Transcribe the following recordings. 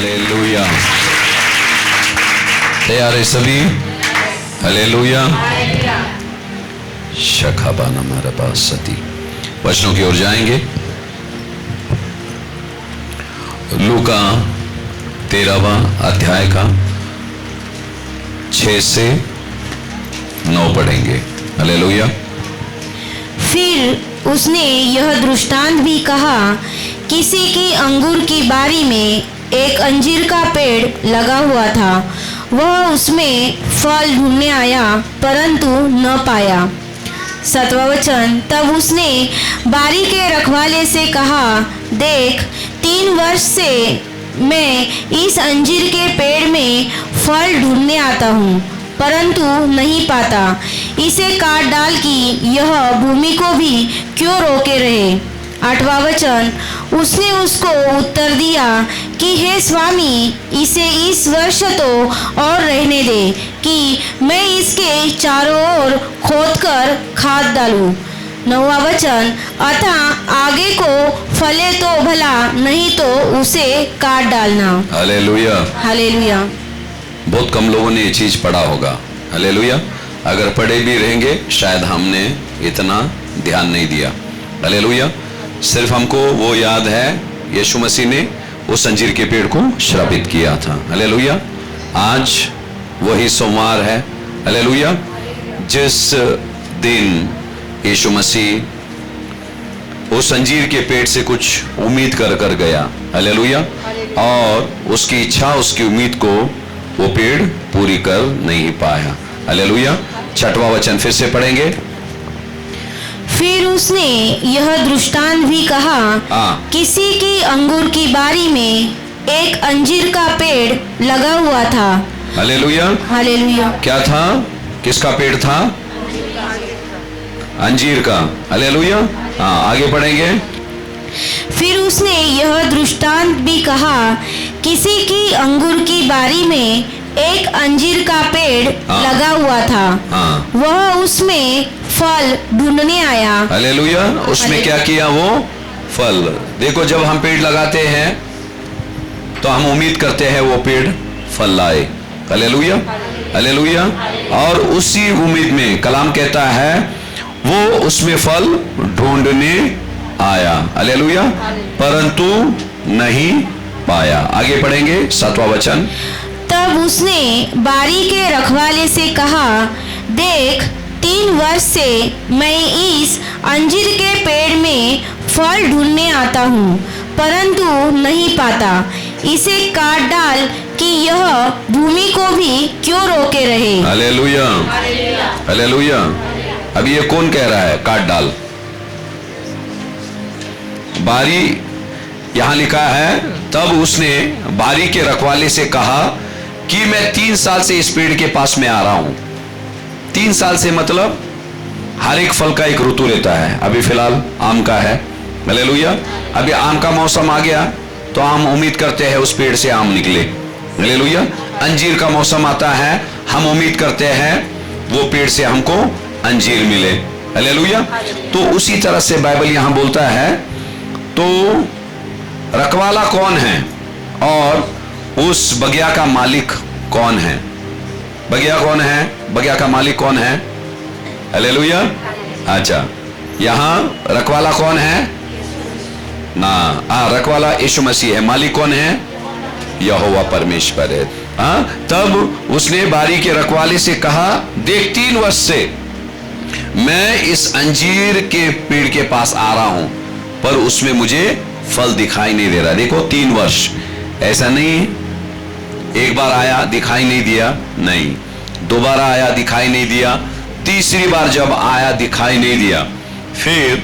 Hallelujah. तैयार है सभी? हालेलुया। शखाबाना मरबा सती। वचनों की ओर जाएंगे। लूका 13वां अध्याय का 6 से 9 पढ़ेंगे। हालेलुया। फिर उसने यह दृष्टांत भी कहा, किसी की अंगूर की बारी में एक अंजीर का पेड़ लगा हुआ था। वह उसमें फल ढूंढने आया परंतु न पाया। 7वां वचन, तब उसने बारी के रखवाले से कहा, देख 3 वर्ष से मैं इस अंजीर के पेड़ में फल ढूंढने आता हूँ परंतु नहीं पाता। इसे काट डाल कि यह भूमि को भी क्यों रोके रहे। 8वां वचन, उसने उसको उत्तर दिया कि हे स्वामी, इसे इस वर्ष तो और रहने दे कि मैं इसके चारों ओर खोदकर खाद डालूं। 9वां वचन, अतः आगे को फले तो भला, नहीं तो उसे काट डालना। हालेलुया। हालेलुया। बहुत कम लोगों ने ये चीज पढ़ा होगा। हालेलुया। अगर पढ़े भी रहेंगे शायद हमने इतना ध्यान नहीं दिया। हालेलुया। सिर्फ हमको वो याद है यीशु मसीह ने उस अंजीर के पेड़ को श्रापित किया था। हालेलुया। आज वही सोमवार है। हालेलुया। जिस दिन यीशु मसीह उस अंजीर के पेड़ से कुछ उम्मीद कर गया। हालेलुया। और उसकी इच्छा, उसकी उम्मीद को वो पेड़ पूरी कर नहीं पाया। हालेलुया। 6वां वचन फिर से पढ़ेंगे। फिर उसने यह दृष्टांत भी कहा, किसी की अंगूर की बारी में एक अंजीर का पेड़ लगा हुआ था। हालेलुया। हालेलुया। क्या था? किसका पेड़ था? अंजीर का। हालेलुया। हाँ, आगे पढ़ेंगे। फिर उसने यह दृष्टांत भी कहा, किसी की अंगूर की बारी में एक अंजीर का पेड़ लगा हुआ था। वह उसमें फल ढूंढने आया। हालेलुया। उसमें क्या किया? वो फल। देखो, जब हम पेड़ लगाते हैं तो हम उम्मीद करते हैं वो पेड़ फल लाए। हालेलुया। हालेलुया। और उसी उम्मीद में कलाम कहता है वो उसमें फल ढूंढने आया। हालेलुया। परंतु नहीं पाया। आगे पढ़ेंगे। 7वां वचन, तब उसने बारी के रखवाले से कहा, देख 3 वर्ष से मैं इस अंजीर के पेड़ में फल ढूंढने आता हूँ परंतु नहीं पाता। इसे काट डाल कि यह भूमि को भी क्यों रोके रहे। हालेलुया। हालेलुया। अब ये कौन कह रहा है काट डाल? बारी यहां लिखा है, तब उसने बारी के रखवाले से कहा कि मैं 3 साल से इस पेड़ के पास में आ रहा हूं। 3 साल से मतलब हर एक फल का एक ऋतु रहता है। अभी फिलहाल आम का है। हालेलुया। अभी आम का मौसम आ गया तो हम उम्मीद करते हैं उस पेड़ से आम निकले। हालेलुया। अंजीर का मौसम आता है, हम उम्मीद करते हैं वो पेड़ से हमको अंजीर मिले। हालेलुया। तो उसी तरह से बाइबल यहां बोलता है, तो रखवाला कौन है और उस बगिया का मालिक कौन है? बगिया कौन है? बगिया का मालिक कौन है? हालेलुया। अच्छा, यहां रखवाला कौन है ना? रखवाला यीशु मसीह है। मालिक कौन है? यहोवा परमेश्वर है। तब उसने बारी के रखवाले से कहा, देख 3 वर्ष से मैं इस अंजीर के पेड़ के पास आ रहा हूं पर उसमें मुझे फल दिखाई नहीं दे रहा। देखो 3 वर्ष, ऐसा नहीं एक बार आया दिखाई नहीं दिया, नहीं, दोबारा आया दिखाई नहीं दिया, तीसरी बार जब आया दिखाई नहीं दिया, फिर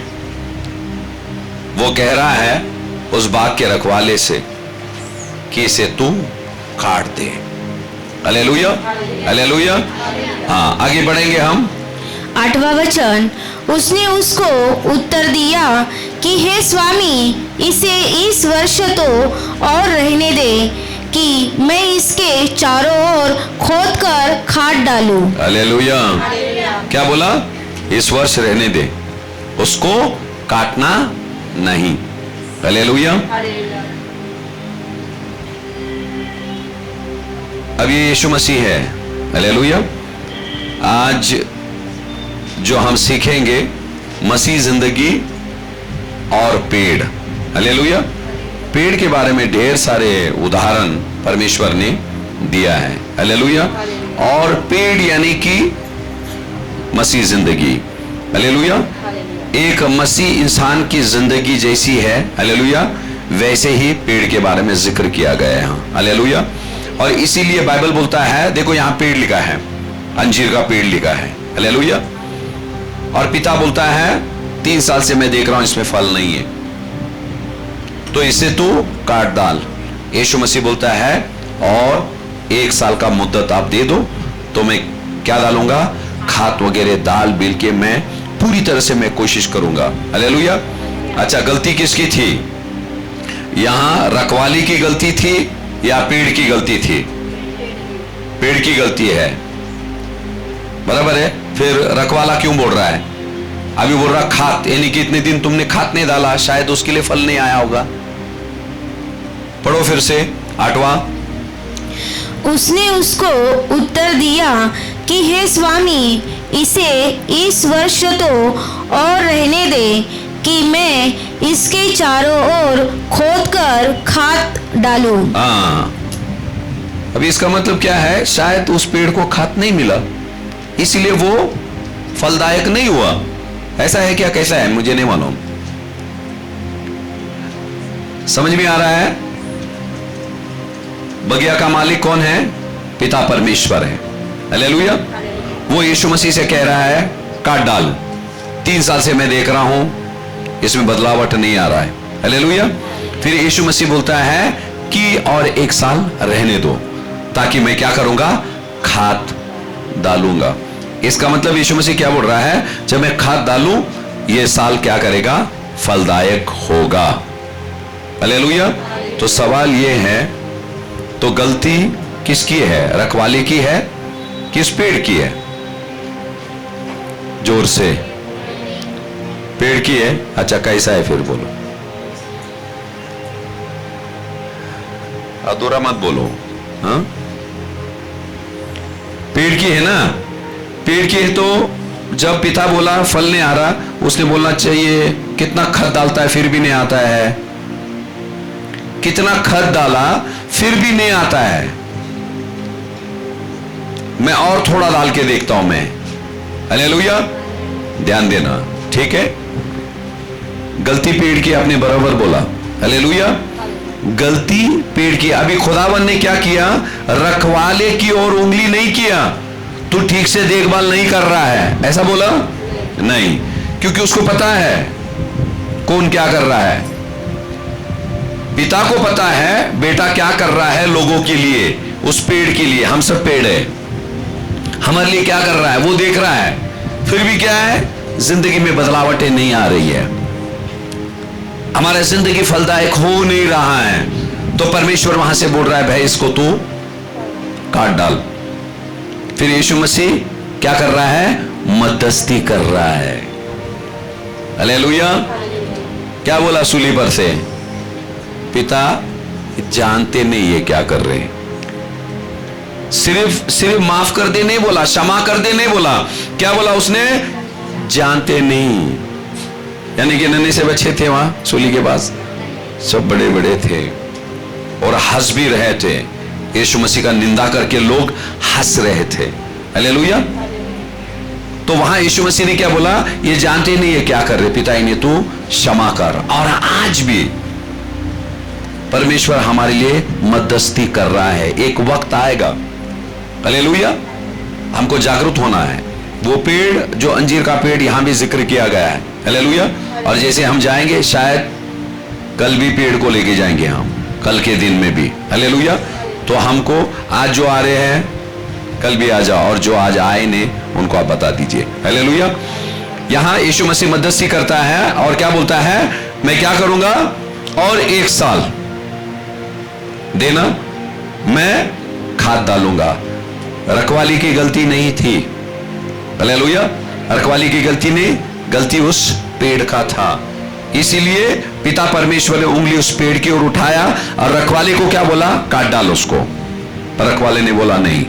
वो कह रहा है उस बाग के रखवाले से कि इसे तू काट दे। हालेलुया। हालेलुया। हाँ, आगे बढ़ेंगे हम। 8वां वचन, उसने उसको उत्तर दिया कि हे स्वामी, इसे इस वर्ष तो और रहने दे कि मैं इसके चारों ओर खोदकर खाद डालूं। हालेलुया। क्या बोला? इस वर्ष रहने दे, उसको काटना नहीं। हालेलुया। अब ये यीशु मसीह है। हालेलुया। आज जो हम सीखेंगे मसीह जिंदगी और पेड़। हालेलुया। पेड़ के बारे में ढेर सारे उदाहरण परमेश्वर ने दिया है। हालेलुया। और पेड़ यानी कि मसीह जिंदगी। हालेलुया। एक मसीह इंसान की जिंदगी जैसी है, हालेलुया, वैसे ही पेड़ के बारे में जिक्र किया गया है। हालेलुया। और इसीलिए बाइबल बोलता है, देखो यहां पेड़ लिखा है, अंजीर का पेड़ लिखा है। हालेलुया। और पिता बोलता है 3 साल से मैं देख रहा हूं इसमें फल नहीं है, तो इसे तू काट डाल। यीशु मसीह बोलता है और 1 साल का मुद्दत आप दे दो तो मैं क्या डालूंगा, खाद वगैरह डाल बिल के मैं पूरी तरह से मैं कोशिश करूंगा। हालेलुया। अच्छा, गलती किसकी थी? यहां रखवाली की गलती थी या पेड़ की गलती थी? पेड़ की गलती है, बराबर है। फिर रखवाला क्यों बोल रहा है? अभी बोल रहा खाद, यानी कि इतने दिन तुमने खाद नहीं डाला, शायद उसके लिए फल नहीं आया होगा। पढ़ो फिर से 8वां। उसने उसको उत्तर दिया कि हे स्वामी, इसे इस वर्ष तो और रहने दे कि मैं इसके चारों ओर खोदकर खाद डालूं। अभी इसका मतलब क्या है? शायद उस पेड़ को खाद नहीं मिला, इसलिए वो फलदायक नहीं हुआ। ऐसा है क्या? कैसा है मुझे नहीं मालूम। समझ में आ रहा है? बगिया का मालिक कौन है? पिता परमेश्वर है। हालेलुया। वो यीशु मसीह से कह रहा है काट डाल, 3 साल से मैं देख रहा हूं इसमें बदलावट नहीं आ रहा है। हालेलुया। फिर यीशु मसीह बोलता है कि और 1 साल रहने दो ताकि मैं क्या करूंगा, खाद डालूंगा। इसका मतलब यीशु मसीह क्या बोल रहा है? जब मैं खाद डालूं ये साल क्या करेगा, फलदायक होगा। हालेलुया। तो सवाल ये है, तो गलती किसकी है? रखवाली की है, किस पेड़ की है? जोर से। पेड़ की है। अच्छा, कैसा है फिर बोलो, अधूरा मत बोलो। हाँ, पेड़ की है ना? पेड़ की है। तो जब पिता बोला फल नहीं आ रहा, उसने बोलना चाहिए कितना खाद डालता है फिर भी नहीं आता है, कितना खाद डाला फिर भी नहीं आता है, मैं और थोड़ा डाल के देखता हूं मैं। हालेलुया। ध्यान देना, ठीक है। गलती पेड़ की, आपने बराबर बोला। हालेलुया। गलती पेड़ की। अभी खुदावन ने क्या किया? रखवाले की ओर उंगली नहीं किया, तू ठीक से देखभाल नहीं कर रहा है, ऐसा बोला नहीं, क्योंकि उसको पता है कौन क्या कर रहा है। पिता को पता है बेटा क्या कर रहा है लोगों के लिए, उस पेड़ के लिए। हम सब पेड़ है, हमारे लिए क्या कर रहा है वो देख रहा है। फिर भी क्या है, जिंदगी में बदलावटें नहीं आ रही है, हमारा जिंदगी फलदायक हो नहीं रहा है। तो परमेश्वर वहां से बोल रहा है भाई इसको तू काट डाल। फिर यीशु मसीह क्या कर रहा है? मध्यस्थी कर रहा है। हालेलुया। क्या बोला सूली पर से? पिता जानते नहीं ये क्या कर रहे हैं। सिर्फ माफ कर दे नहीं बोला, क्षमा कर दे नहीं बोला, क्या बोला उसने? जानते नहीं। यानी कि नन्हे से बच्चे थे वहां सूली के पास, सब बड़े बड़े थे और हंस भी रहे थे। यीशु मसीह का निंदा करके लोग हंस रहे थे। हालेलुया। तो वहां यीशु मसीह ने क्या बोला? ये जानते नहीं है क्या कर रहे, पिता इन्हें तू क्षमा कर। और आज भी परमेश्वर हमारे लिए मध्यस्थी कर रहा है। एक वक्त आएगा, हालेलुया, हमको जागरूक होना है। वो पेड़ जो अंजीर का पेड़ यहां भी जिक्र किया गया है। हालेलुया। और जैसे हम जाएंगे शायद कल भी पेड़ को लेके जाएंगे हम, कल के दिन में भी। हालेलुया। तो हमको आज जो आ रहे हैं कल भी आ जाओ, और जो आज आए ने उनको आप बता दीजिए। हालेलुया। यहां यीशु मसीह मध्यस्थी करता है और क्या बोलता है? मैं क्या करूंगा? और 1 साल देना, मैं खाद डालूंगा। रखवाली की गलती नहीं थी। हालेलुया। रखवाली की गलती नहीं, गलती उस पेड़ का था। इसीलिए पिता परमेश्वर ने उंगली उस पेड़ की ओर उठाया और रखवाली को क्या बोला? काट डाल उसको। रखवाले ने बोला नहीं।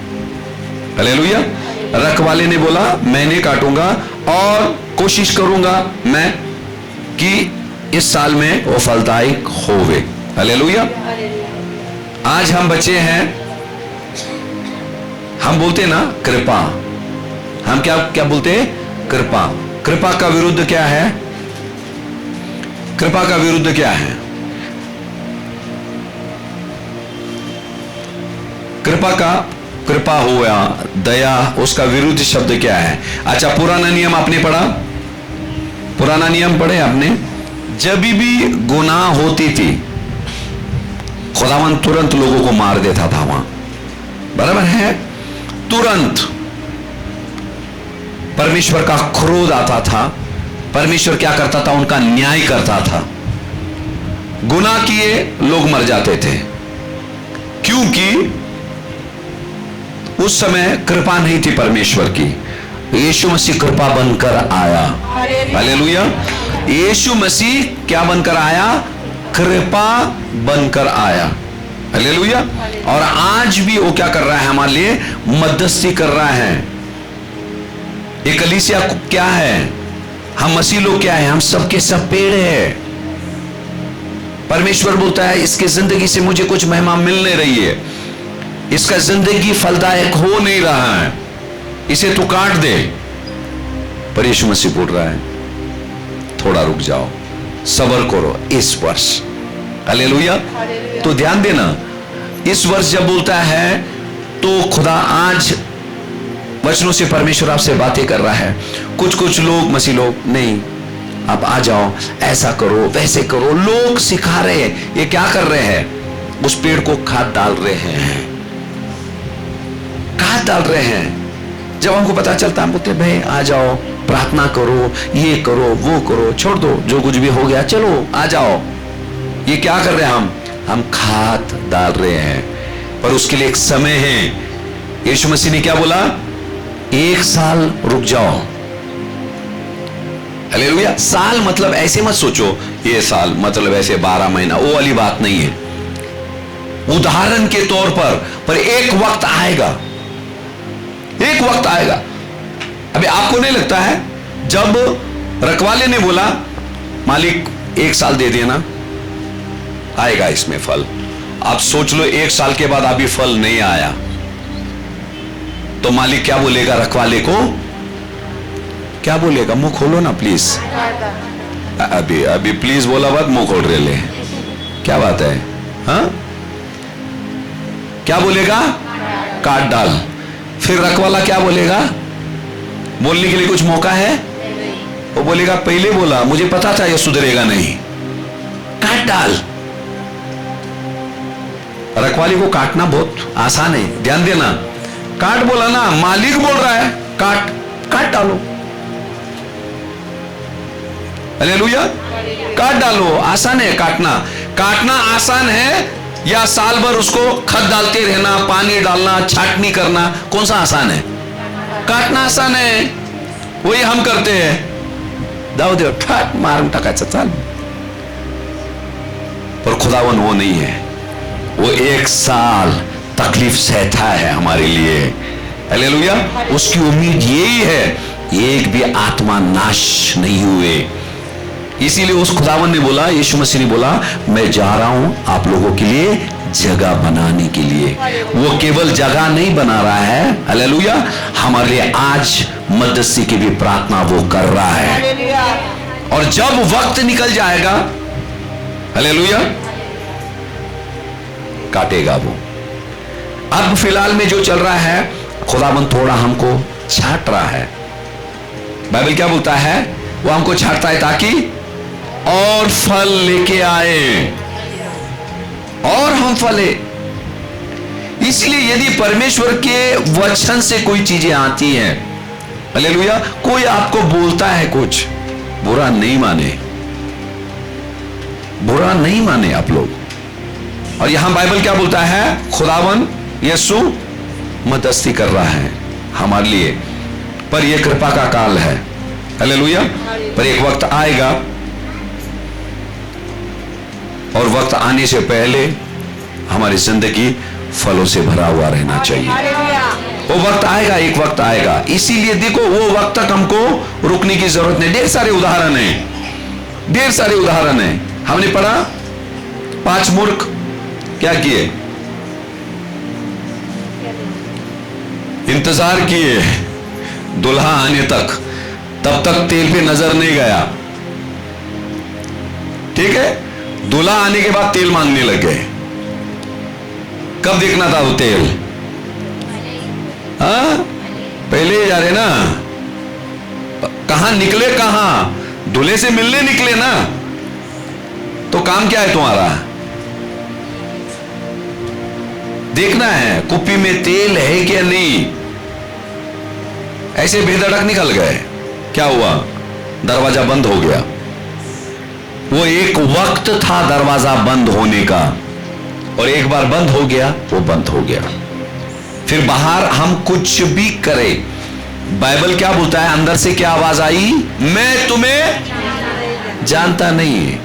हालेलुया। रखवाले ने बोला मैं नहीं काटूंगा और कोशिश करूंगा मैं कि इस साल में वो फलदायक होवे। हालेलुया। आज हम बच्चे हैं, हम बोलते ना कृपा, हम क्या क्या बोलते हैं? कृपा। कृपा का विरुद्ध क्या है? कृपा का विरुद्ध क्या है? कृपा हुआ दया, उसका विरुद्ध शब्द क्या है? अच्छा, पुराना नियम आपने पढ़ा? पुराना नियम पढ़े आपने? जब भी गुनाह होती थी खुदावन तुरंत लोगों को मार देता था वहां, बराबर है? तुरंत परमेश्वर का क्रोध आता था, परमेश्वर क्या करता था? उनका न्याय करता था। गुनाह किए लोग मर जाते थे, क्योंकि उस समय कृपा नहीं थी परमेश्वर की। यीशु मसीह कृपा बनकर आया। हालेलुया। यीशु मसीह क्या बनकर आया? कृपा बनकर आया। हालेलुया। और आज भी वो क्या कर रहा है? हमारे लिए मध्यस्थी कर रहा है। ये कलीसिया क्या है? हम मसीह लोग क्या है? हम सबके सब पेड़ है। परमेश्वर बोलता है इसकी जिंदगी से मुझे कुछ महिमा मिल नहीं रही है, इसका जिंदगी फलदायक हो नहीं रहा है, इसे तू काट दे। पर यीशु मसीह बोल रहा है थोड़ा रुक जाओ, सब्र करो इस वर्ष। हालेलुया। तो ध्यान देना, इस वर्ष जब बोलता है तो खुदा आज वचनों से परमेश्वर आपसे बातें कर रहा है। कुछ लोग मसीह लोग नहीं, आप आ जाओ, ऐसा करो वैसे करो, लोग सिखा रहे हैं। ये क्या कर रहे हैं? उस पेड़ को खाद डाल रहे हैं, खाद डाल रहे हैं। जब हमको पता चलता हम बोलते भाई आ जाओ, प्रार्थना करो, ये करो वो करो, छोड़ दो जो कुछ भी हो गया, चलो आ जाओ। ये क्या कर रहे हैं? हम खाद डाल रहे हैं, पर उसके लिए एक समय है। यीशु मसीह ने क्या बोला? 1 साल रुक जाओ। हालेलुया। साल मतलब ऐसे मत सोचो ये साल मतलब ऐसे 12 महीना, वो वाली बात नहीं है। उदाहरण के तौर पर एक वक्त आएगा, एक वक्त आएगा। अभी आपको नहीं लगता है जब रखवाले ने बोला मालिक 1 साल दे देना, आएगा इसमें फल। आप सोच लो 1 साल के बाद अभी फल नहीं आया तो मालिक क्या बोलेगा? रखवाले को क्या बोलेगा? मुंह खोलो ना प्लीज। अभी प्लीज बोला बात, मुंह खोल रहे ले, क्या बात है? हाँ, क्या बोलेगा? काट डाल। फिर रखवाला क्या बोलेगा? बोलने के लिए कुछ मौका है? वो बोलेगा पहले बोला, मुझे पता था ये सुधरेगा नहीं, काट डाल। रखवाली को काटना बहुत आसान है, ध्यान देना। काट बोला ना, मालिक बोल रहा है काट डालो। हालेलुया। काट डालो, आसान है काटना। काटना आसान है या साल भर उसको खत डालते रहना, पानी डालना, छाटनी करना, कौन सा आसान है? काटना आसान है, वही हम करते हैं। दाऊ दे ठाट मारून टाकायचं चाल। पर खुदावन वो नहीं है, वो 1 साल तकलीफ सहता है हमारे लिए। हालेलुया। उसकी उम्मीद यही है एक भी आत्मा नाश नहीं हुए। इसीलिए उस खुदावन ने बोला, यीशु मसीह ने बोला मैं जा रहा हूं आप लोगों के लिए जगह बनाने के लिए। वो केवल जगह नहीं बना रहा है, हालेलुया, हमारे लिए आज मध्यस्थी की भी प्रार्थना वो कर रहा है। और जब वक्त निकल जाएगा, हालेलुया, काटेगा वो। अब फिलहाल में जो चल रहा है, खुदाबंद थोड़ा हमको छाट रहा है। बाइबल क्या बोलता है? वो हमको छाटता है ताकि और फल लेके आए और हम फले। इसलिए यदि परमेश्वर के वचन से कोई चीजें आती हैं, हालेलुया, कोई आपको बोलता है कुछ, बुरा नहीं माने, बुरा नहीं माने आप लोग। और यहां बाइबल क्या बोलता है? खुदावन यीशु मध्यस्थी कर रहा है हमारे लिए, पर यह कृपा का काल है, हालेलुया। पर एक वक्त आएगा और वक्त आने से पहले हमारी जिंदगी फलों से भरा हुआ रहना चाहिए। वो वक्त आएगा, एक वक्त आएगा। इसीलिए देखो, वो वक्त तक हमको रुकने की जरूरत नहीं। ढेर सारे उदाहरण हैं, ढेर सारे उदाहरण हैं। हमने पढ़ा 5 मूर्ख क्या किए? इंतजार किए दुल्हा आने तक, तब तक तेल पे नजर नहीं गया। ठीक है, दूल्हा आने के बाद तेल मांगने लग गए। कब देखना था वो तेल? हाँ, पहले ही जा रहे ना। कहां निकले? कहां? दूल्हे से मिलने निकले ना। तो काम क्या है तुम्हारा? देखना है कुप्पी में तेल है क्या नहीं। ऐसे बेधड़क निकल गए, क्या हुआ? दरवाजा बंद हो गया। वो एक वक्त था दरवाजा बंद होने का, और एक बार बंद हो गया वो बंद हो गया। फिर बाहर हम कुछ भी करें, बाइबल क्या बोलता है? अंदर से क्या आवाज आई? मैं तुम्हें जानता नहीं है।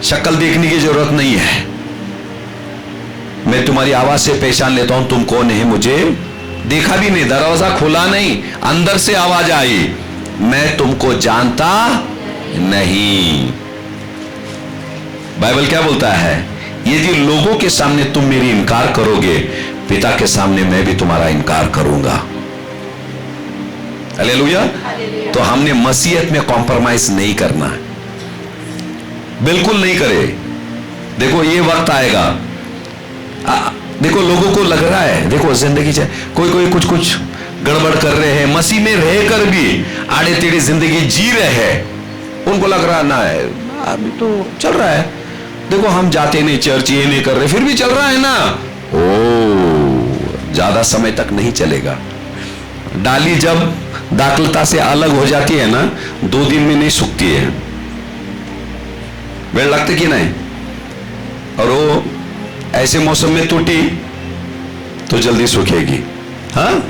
शक्ल देखने की जरूरत नहीं है, मैं तुम्हारी आवाज से पहचान लेता हूं तुम कौन है। मुझे देखा भी नहीं, दरवाजा खुला नहीं, अंदर से आवाज आई, मैं तुमको जानता नहीं। बाइबल क्या बोलता है? यदि लोगों के सामने तुम मेरी इनकार करोगे, पिता के सामने मैं भी तुम्हारा इनकार करूंगा। हालेलुया। तो हमने मसीहत में कॉम्प्रोमाइज नहीं करना है, बिल्कुल नहीं करे। देखो ये वक्त आएगा, देखो लोगों को लग रहा है, देखो जिंदगी से कोई कुछ गड़बड़ कर रहे हैं, मसीह में रहकर भी आड़े टेढ़े जिंदगी जी रहे हैं। उनको लग रहा ना है अभी तो चल रहा है, देखो हम जाते नहीं चर्च, ये नहीं कर रहे, फिर भी चल रहा है ना। ओ, ज्यादा समय तक नहीं चलेगा। डाली जब दाखलता से अलग हो जाती है ना, 2 दिन में नहीं सूखती है, बेड़ लगती कि नहीं। और वो ऐसे मौसम में टूटी तो जल्दी सूखेगी। हाँ,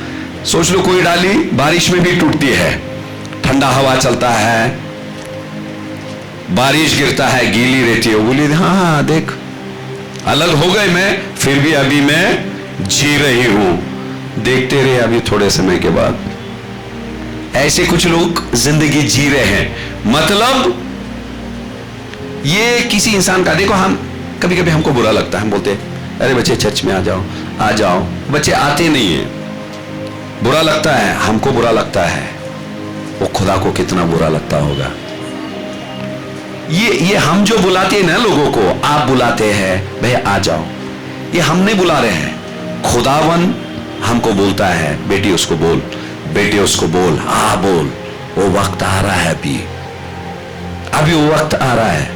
सोच लो कोई डाली बारिश में भी टूटती है, ठंडा हवा चलता है, बारिश गिरता है, गीली रहती है, बोली हाँ देख अलग हो गए मैं, फिर भी अभी मैं जी रही हूं, देखते रहे अभी थोड़े समय के बाद। ऐसे कुछ लोग जिंदगी जी रहे हैं। मतलब ये किसी इंसान का, देखो हम कभी कभी हमको बुरा लगता है, हम बोलते हैं अरे बच्चे चर्च में आ जाओ आ जाओ, बच्चे आते नहीं है, बुरा लगता है, हमको बुरा लगता है, वो खुदा को कितना बुरा लगता होगा। ये हम जो बुलाते हैं ना लोगों को, आप बुलाते हैं भाई आ जाओ, ये हम नहीं बुला रहे हैं, खुदावन हमको बोलता है बेटी उसको बोल, बेटे उसको बोल, हाँ बोल, वो वक्त आ रहा है, अभी वो वक्त आ रहा है।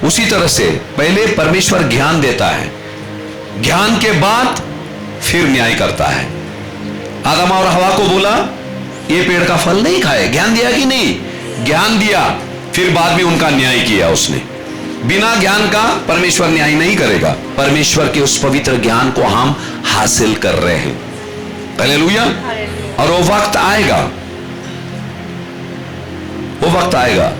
उसी तरह से पहले परमेश्वर ज्ञान देता है, ज्ञान के बाद फिर न्याय करता है। आदम और हवा को बोला ये पेड़ का फल नहीं खाए, ज्ञान दिया कि नहीं? ज्ञान दिया, फिर बाद में उनका न्याय किया उसने। बिना ज्ञान का परमेश्वर न्याय नहीं करेगा। परमेश्वर के उस पवित्र ज्ञान को हम हासिल कर रहे हैं। हालेलुया। और वो वक्त आएगा, वो वक्त आएगा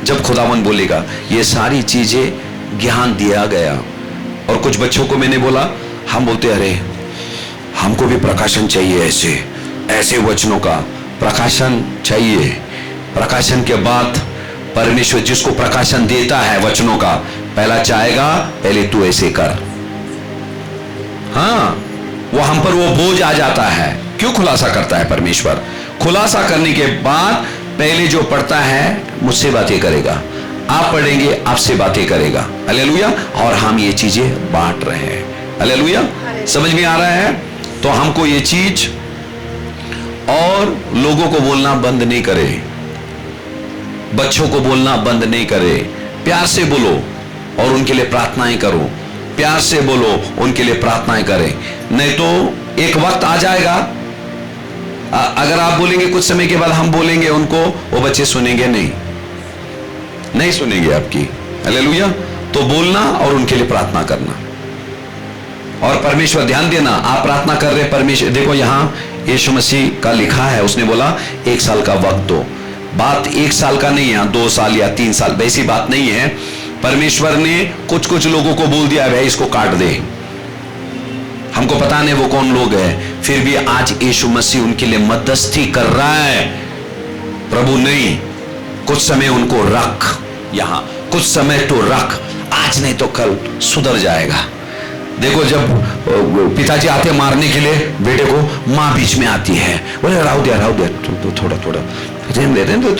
जब खुदावन बोलेगा ये सारी चीजें ज्ञान दिया गया। और कुछ बच्चों को मैंने बोला, हम बोलते अरे हमको भी प्रकाशन चाहिए, ऐसे ऐसे वचनों का प्रकाशन चाहिए। प्रकाशन के बाद परमेश्वर जिसको प्रकाशन देता है वचनों का, पहला चाहेगा पहले तू ऐसे कर। हाँ, वो हम पर वो बोझ आ जाता है। क्यों खुलासा करता है परमेश्वर? खुलासा करने के बाद पहले जो पढ़ता है मुझसे बातें करेगा, आप पढ़ेंगे आपसे बातें करेगा। हालेलुया। और हम ये चीजें बांट रहे हैं। हालेलुया। समझ में आ रहा है? तो हमको ये चीज, और लोगों को बोलना बंद नहीं करे, बच्चों को बोलना बंद नहीं करे, प्यार से बोलो और उनके लिए प्रार्थनाएं करो, प्यार से बोलो उनके लिए प्रार्थनाएं करें। नहीं तो एक वक्त आ जाएगा, अगर आप बोलेंगे कुछ समय के बाद हम बोलेंगे उनको, वो बच्चे सुनेंगे नहीं सुनेंगे आपकी। हालेलुया। तो बोलना और उनके लिए प्रार्थना करना, और परमेश्वर ध्यान देना, आप प्रार्थना कर रहे परमेश्वर, देखो यहां यीशु मसीह का लिखा है, उसने बोला 1 साल का वक्त दो। बात 1 साल का नहीं है, 2 साल या 3 साल, वैसी बात नहीं है। परमेश्वर ने कुछ लोगों को बोल दिया भाई इसको काट दे, हमको पता नहीं वो कौन लोग हैं, फिर भी आज यीशु मसीह उनके लिए मध्यस्थी कर रहा है। प्रभु नहीं, कुछ समय उनको रख यहां, कुछ समय तो रख, आज नहीं तो कल सुधर जाएगा। देखो जब पिताजी आते मारने के लिए बेटे को, माँ बीच में आती है, बोले राव दिया थोड़ा थोड़ा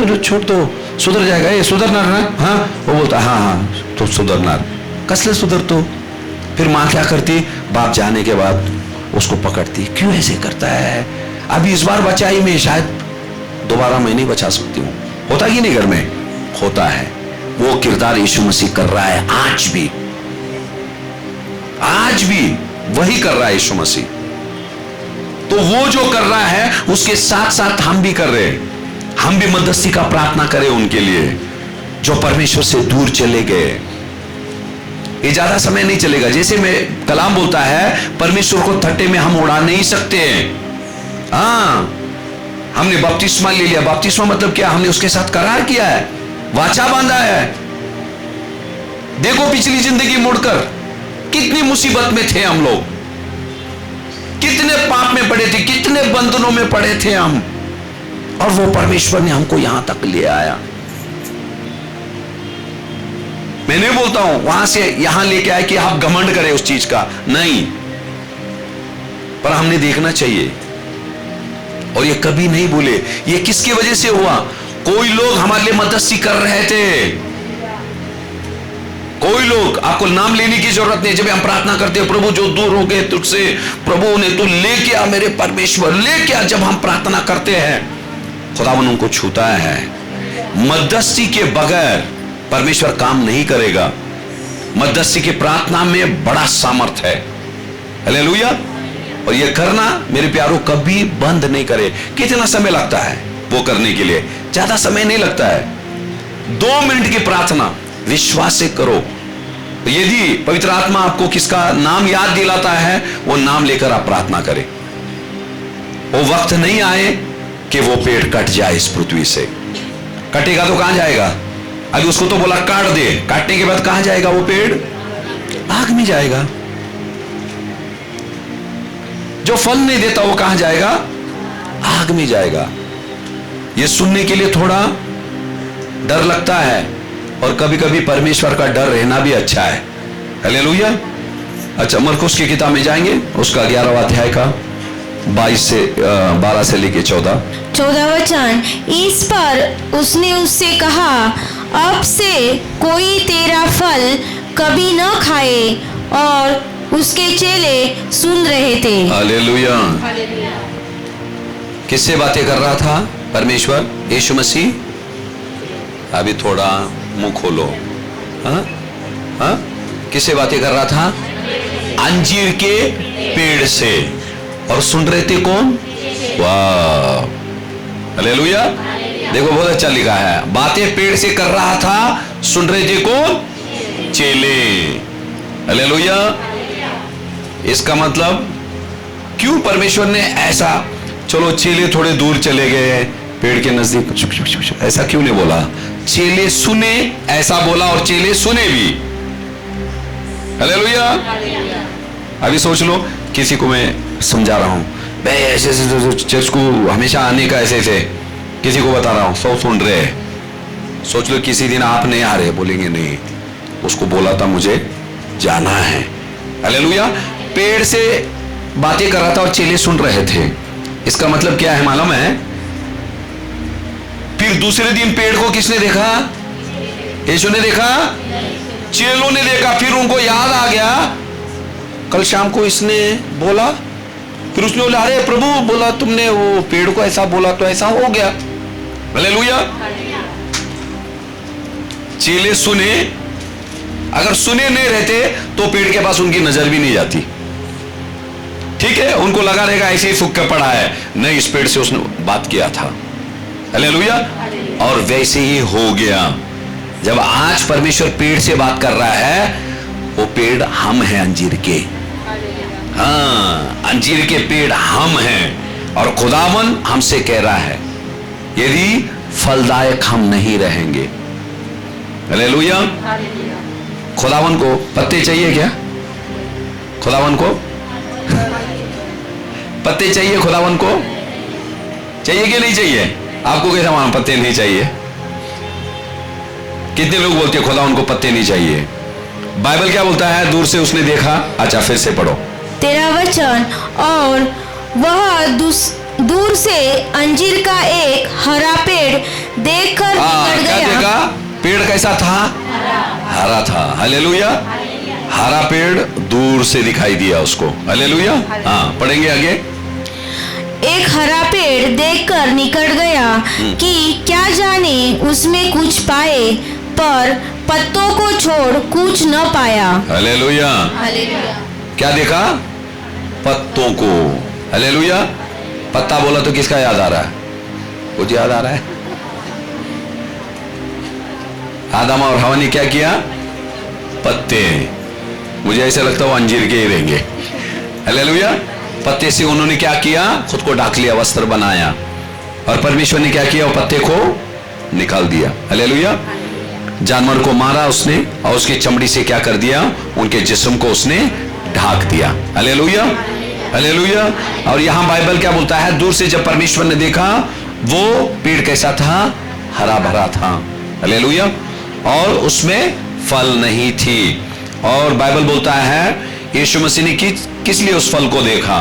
तो छोड़ दो, सुधर जाएगा, ये सुधरना ना। हाँ, वो बोलता हाँ हाँ तो सुधरना, कसले सुधर तो। फिर माँ क्या करती, बाप जाने के बाद उसको पकड़ती, क्यों ऐसे करता है, अभी इस बार बचाई मैं, शायद दोबारा मैं नहीं बचा सकती हूँ। होता कि नहीं घर में? होता है। वो किरदार यीशु मसीह कर रहा है आज भी, आज भी वही कर रहा है यीशु मसीह। तो वो जो कर रहा है उसके साथ साथ हम भी कर रहे हैं। हम भी मध्यस्थी का प्रार्थना करें उनके लिए जो परमेश्वर से दूर चले गए। ये ज्यादा समय नहीं चलेगा। जैसे मैं कलाम बोलता है, परमेश्वर को थट्टे में हम उड़ा नहीं सकते हैं। हाँ, हमने बपतिस्मा ले लिया। बपतिस्मा मतलब क्या? हमने उसके साथ करार किया है, वाचा बांधा है। देखो पिछली जिंदगी मुड़कर कितनी मुसीबत में थे हम लोग, कितने पाप में पड़े थे, कितने बंधनों में पड़े थे हम, और वो परमेश्वर ने हमको यहां तक ले आया। मैं नहीं बोलता हूं वहां से यहां लेके आए कि आप घमंड करें उस चीज का, नहीं, पर हमने देखना चाहिए। और ये कभी नहीं भूले ये किसकी वजह से हुआ। कोई लोग हमारे लिए मध्यस्थी कर रहे थे, कोई लोग, आपको नाम लेने की जरूरत नहीं। जब हम प्रार्थना करते हैं, प्रभु जो दूर हो गए तुझसे, प्रभु ने तू लेके आ मेरे परमेश्वर, लेके आ, जब हम प्रार्थना करते हैं खुदावन उनको छूता है। मध्यस्थी के बगैर परमेश्वर काम नहीं करेगा। मध्यस्थी की प्रार्थना में बड़ा सामर्थ है। हालेलुया। और ये करना मेरे प्यारों कभी बंद नहीं करे। कितना समय लगता है वो करने के लिए? ज्यादा समय नहीं लगता है। 2 मिनट की प्रार्थना विश्वास से करो। यदि पवित्र आत्मा आपको किसका नाम याद दिलाता है, वो नाम लेकर आप प्रार्थना करें। वो वक्त नहीं आए कि वो पेड़ कट जाए इस पृथ्वी से। कटेगा तो कहां जाएगा? अभी उसको तो बोला काट दे, काटने के बाद कहां जाएगा वो पेड़? आग में जाएगा। जो फल नहीं देता वो कहां जाएगा? आग में जाएगा। ये सुनने के लिए थोड़ा डर लगता है, और कभी कभी परमेश्वर का डर रहना भी अच्छा है। हालेलुया। अच्छा, मरकुस की किताब में जाएंगे, उसका 11वां अध्याय का 12 से लेके 14 वचन। इस पर उसने उससे कहा, अब से कोई तेरा फल कभी न खाए। और उसके चेले सुन रहे थे। हालेलुया। किससे बातें कर रहा था परमेश्वर? यीशु मसीह। अभी थोड़ा मुंह खोलो। हाँ हाँ, किससे बातें कर रहा था? अंजीर के पेड़ से। और सुन रहे थे कौन? वाह, हालेलुया। देखो बहुत अच्छा लिखा है, बातें पेड़ से कर रहा था, सुन रहे थे कौन? चेले। हालेलुया। इसका मतलब क्यों परमेश्वर ने ऐसा, चलो चेले थोड़े दूर चले गए पेड़ के नजदीक, ऐसा क्यों नहीं बोला? चेले सुने ऐसा बोला, और चेले सुने भी। हालेलुया। अभी सोच लो, किसी को मैं समझा रहा हूं, मैं ऐसे ऐसे चर्च को हमेशा आने का ऐसे ऐसे किसी को बता रहा हूं, सब सुन रहे हैं। सोच लो किसी दिन आप नहीं आ रहे, बोलेंगे नहीं, उसको बोला था मुझे जाना है। हालेलुया। पेड़ से बातें कर रहा था और चेले सुन रहे थे। इसका मतलब क्या है मालूम है? फिर दूसरे दिन पेड़ को किसने देखा? यीशु ने देखा, चेलों ने देखा। फिर उनको याद आ गया, कल शाम को इसने बोला। फिर उसने बोला, अरे प्रभु, बोला तुमने वो पेड़ को ऐसा बोला तो ऐसा हो गया। हालेलुया। चेले सुने, अगर सुने नहीं रहते तो पेड़ के पास उनकी नजर भी नहीं जाती। ठीक है, उनको लगा रहेगा ऐसे ही सूख कर पड़ा है। नहीं, इस पेड़ से उसने बात किया था। हालेलुया। और वैसे ही हो गया। जब आज परमेश्वर पेड़ से बात कर रहा है, वो पेड़ हम हैं अंजीर के। हाँ, अंजीर के पेड़ हम हैं। और खुदावन हमसे कह रहा है, यदि फलदायक हम नहीं रहेंगे। हालेलुया। खुदावन को पत्ते चाहिए क्या? खुदावन को पत्ते चाहिए खुदावन को? चाहिए कि नहीं चाहिए? आपको कैसा मालूम पत्ते नहीं चाहिए? कितने लोग बोलते हैं खुदावन को पत्ते नहीं चाहिए? बाइबल क्या बोलता है? दूर से उसने देखा। अच्छा, फिर से पढ़ो 13 वचन। और वह दूर से अंजीर का एक हरा पेड़ देखकर निकल क्या गया। देखा? पेड़ कैसा था? हरा था। हालेलुया। हरा पेड़ दूर से दिखाई दिया उसको। हालेलुया। हाँ, पढ़ेंगे आगे। एक हरा पेड़ देखकर निकल गया कि क्या जाने उसमें कुछ पाए, पर पत्तों को छोड़ कुछ न पाया। हालेलुया। क्या देखा? पत्तों को। हालेलुया। पत्ता बोला तो किसका याद आ रहा है? कुछ याद आ रहा है? आदम और हवा ने क्या किया? पत्ते। मुझे ऐसा लगता है वो अंजीर के ही रहेंगे। हालेलुया। पत्ते से उन्होंने क्या किया? खुद को ढक लिया, वस्त्र बनाया। और परमेश्वर ने क्या किया? वो पत्ते को निकाल दिया। हालेलुया। जानवर को मारा उसने और उसकी चमड़ी से क्या कर दिया? उनके जिस्म को उसने ढाक दिया। हालेलुया। हालेलुया। और यहां बाइबल क्या बोलता है? दूर से जब परमेश्वर ने देखा, वो पेड़ कैसा था? हरा भरा था। हालेलुया। और उसमें फल नहीं थी। और बाइबल बोलता है यीशु मसीह ने किस लिए उस फल को देखा?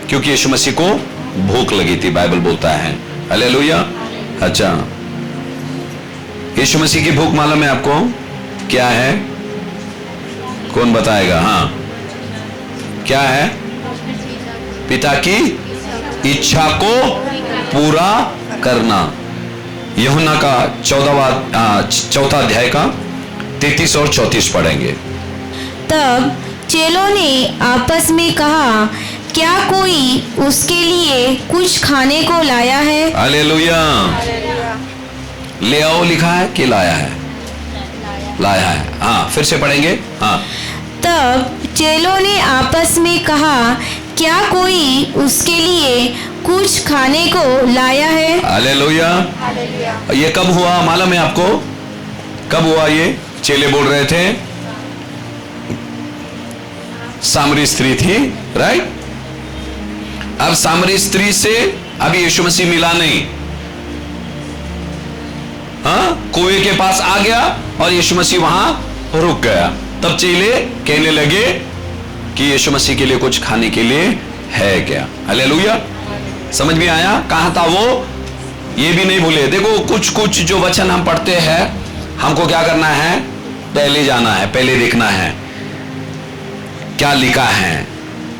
क्योंकि यीशु मसीह को भूख लगी थी, बाइबल बोलता है। हालेलुया। अच्छा, यीशु मसीह की भूख मालूम है आपको क्या है? कौन बताएगा? हाँ, क्या है? पिता की इच्छा को पूरा करना। यूहन्ना का 4 अध्याय का 33 और 34 पढ़ेंगे। तब चेलों ने आपस में कहा, क्या कोई उसके लिए कुछ खाने को लाया है? हालेलुया। ले आओ लिखा है कि लाया है? लाया है। हाँ, फिर से पढ़ेंगे। हाँ। तब चेलों ने आपस में कहा, क्या कोई उसके लिए कुछ खाने को लाया है? हालेलुया। ये कब हुआ मालूम है आपको? कब हुआ ये? चेले बोल रहे थे, सामरी स्त्री थी, राइट? अब सामरी स्त्री से अभी यीशु मसीह मिला नहीं। हाँ, कुएं के पास आ गया और यीशु मसीह वहां रुक गया। तब चेले कहने लगे कि यीशु मसीह के लिए कुछ खाने के लिए है क्या? हालेलुया। समझ में आया? कहां था वो? ये भी नहीं भूले। देखो, कुछ कुछ जो वचन हम पढ़ते हैं, हमको क्या करना है? पहले जाना है, पहले देखना है क्या लिखा है।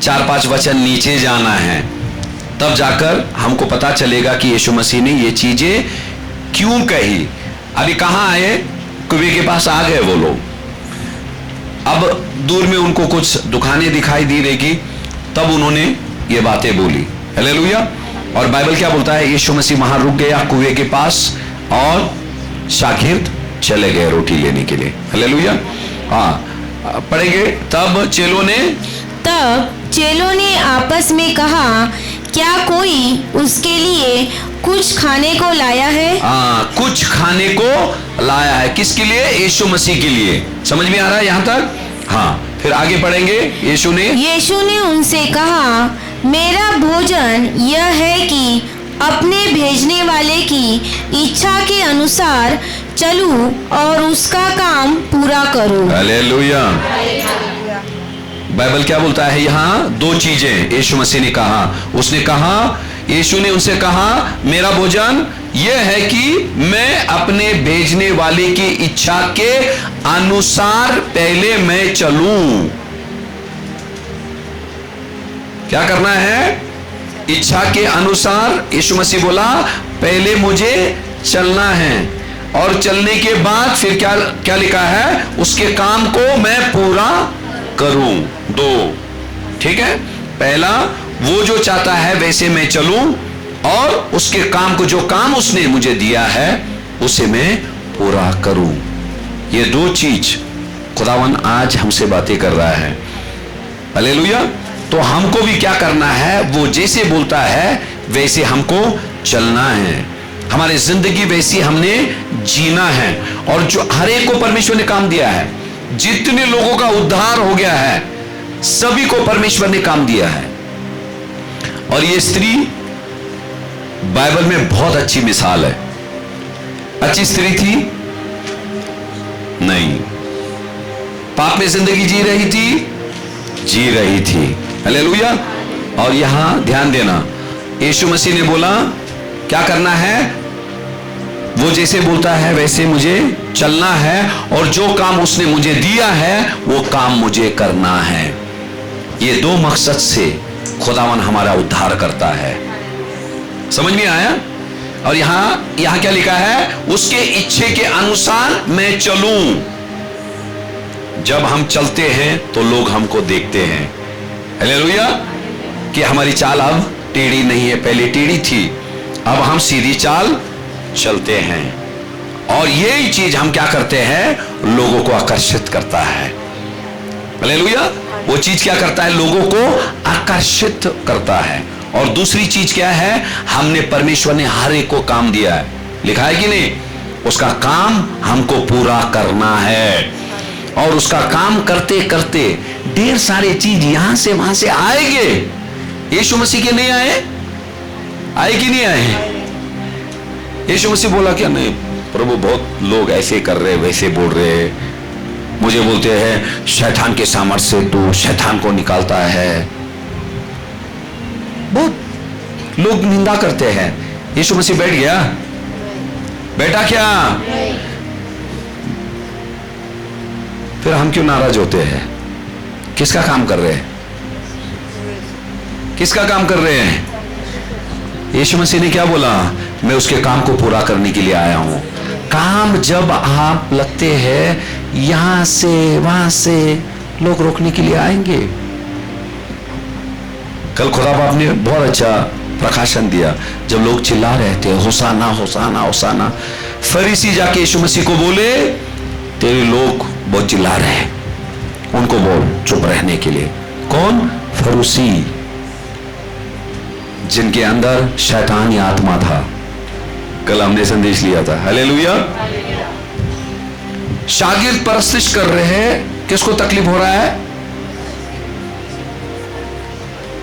4-5 वचन नीचे जाना है, तब जाकर हमको पता चलेगा कि यीशु मसीह ने ये चीजें क्यों कही। अभी कहां आए? कुएं के पास आ गए वो लोग। अब दूर में उनको कुछ दुकानें दिखाई दी रहेगी, तब उन्होंने ये बातें बोली। हालेलुया। और बाइबल क्या बोलता है? यीशु मसीह वहां रुक गया कुएं के पास और शागिर्द चले गए रोटी लेने के लिए। हालेलुया। हाँ, पढ़ेंगे। तब चेलों ने आपस में कहा, क्या कोई उसके लिए कुछ खाने को लाया है? हाँ, कुछ खाने को लाया है। किसके लिए? यीशु मसीह के लिए। समझ में आ रहा है यहां तक? हाँ, फिर आगे पढ़ेंगे। यीशु ने उनसे कहा, मेरा भोजन यह है कि अपने भेजने वाले की इच्छा के अनुसार चलूं और उसका काम पूरा करूं। हालेलुया। बाइबल क्या बोलता है? यहाँ 2 चीजें यीशु मसीह ने कहा। उसने कहा, यीशु ने उनसे कहा, मेरा भोजन यह है कि मैं अपने भेजने वाले की इच्छा के अनुसार पहले मैं चलूं। क्या करना है? इच्छा के अनुसार। यीशु मसीह बोला, पहले मुझे चलना है और चलने के बाद फिर क्या लिखा है? उसके काम को मैं पूरा करूं। 2, ठीक है? पहला, वो जो चाहता है वैसे मैं चलूं और उसके काम को, जो काम उसने मुझे दिया है, उसे मैं पूरा करूं। ये 2 चीज खुदावन आज हमसे बातें कर रहा है। हालेलुया। तो हमको भी क्या करना है? वो जैसे बोलता है वैसे हमको चलना है। हमारी जिंदगी वैसी हमने जीना है। और जो हर एक को परमेश्वर ने काम दिया है, जितने लोगों का उद्धार हो गया है, सभी को परमेश्वर ने काम दिया है। और ये स्त्री बाइबल में बहुत अच्छी मिसाल है। अच्छी स्त्री थी नहीं, पाप में जिंदगी जी रही थी। हालेलुया। और यहां ध्यान देना, यीशु मसीह ने बोला क्या करना है, वो जैसे बोलता है वैसे मुझे चलना है, और जो काम उसने मुझे दिया है वो काम मुझे करना है। ये दो मकसद से खुदावन हमारा उद्धार करता है। समझ में आया? और यहां क्या लिखा है, उसके इच्छे के अनुसार मैं चलूं। जब हम चलते हैं तो लोग हमको देखते हैं। हालेलुया। कि हमारी चाल अब टेढ़ी नहीं है, पहले टेढ़ी थी, अब हम सीधी चाल चलते हैं। और यही चीज हम क्या करते हैं, लोगों को आकर्षित करता है। हालेलुया। वो चीज क्या करता है, लोगों को आकर्षित करता है। और दूसरी चीज क्या है, हमने परमेश्वर ने हर एक को काम दिया है, लिखा है कि नहीं, उसका काम हमको पूरा करना है। और उसका काम करते करते ढेर सारे चीज यहां से वहां से आएंगे। यीशु मसीह के नहीं आए कि नहीं आए? यीशु मसीह बोला क्या, नहीं प्रभु बहुत लोग ऐसे कर रहे वैसे बोल रहे, मुझे बोलते हैं शैतान के सामर्थ्य से तू शैतान को निकालता है। बहुत लोग निंदा करते हैं। यीशु मसीह बैठ गया? बैठा क्या? फिर हम क्यों नाराज होते हैं? किसका काम कर रहे हैं? किसका काम कर रहे हैं? यीशु मसीह ने क्या बोला, मैं उसके काम को पूरा करने के लिए आया हूं। काम जब आप लगते हैं यहां से वहां से लोग रोकने के लिए आएंगे। कल खुदा बाप ने बहुत अच्छा प्रकाशन दिया, जब लोग चिल्ला रहे थे होसाना होसाना होसाना, फरीसी जाके यीशु मसीह को बोले तेरे लोग बहुत चिल्ला रहे हैं, उनको बोल चुप रहने के लिए। कौन? फरीसी, जिनके अंदर शैतानी आत्मा था। कल हमने संदेश लिया था। हालेलुया। शागिर्द परस्तिश कर रहे हैं, किसको तकलीफ हो रहा है?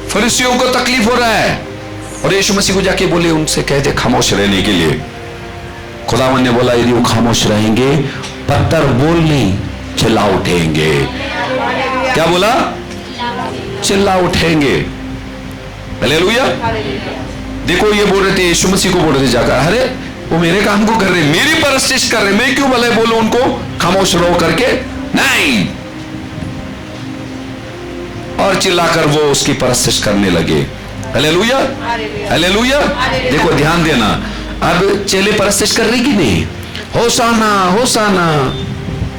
फरीसियों को तकलीफ हो रहा है। और यीशु मसीह को जाके बोले, उनसे कहते खामोश रहने के लिए। खुदावन ने बोला यदि वो खामोश रहेंगे पत्थर बोलने चिल्ला उठेंगे। क्या बोला? चिल्ला उठेंगे। हालेलुया। देखो ये बोल रहे थे, यीशु मसीह को बोल रहे थे जाकर, अरे वो मेरे काम को कर रहे, मेरी परस्तिश कर रहे, मैं क्यों भले बोलूं उनको खामोश रहो करके? नहीं। और चिल्लाकर वो उसकी परस्तिश करने लगे। हालेलुया। हालेलुया। देखो ध्यान देना, अब चेले परस्तिश कर रही कि नहीं? होसाना होसाना।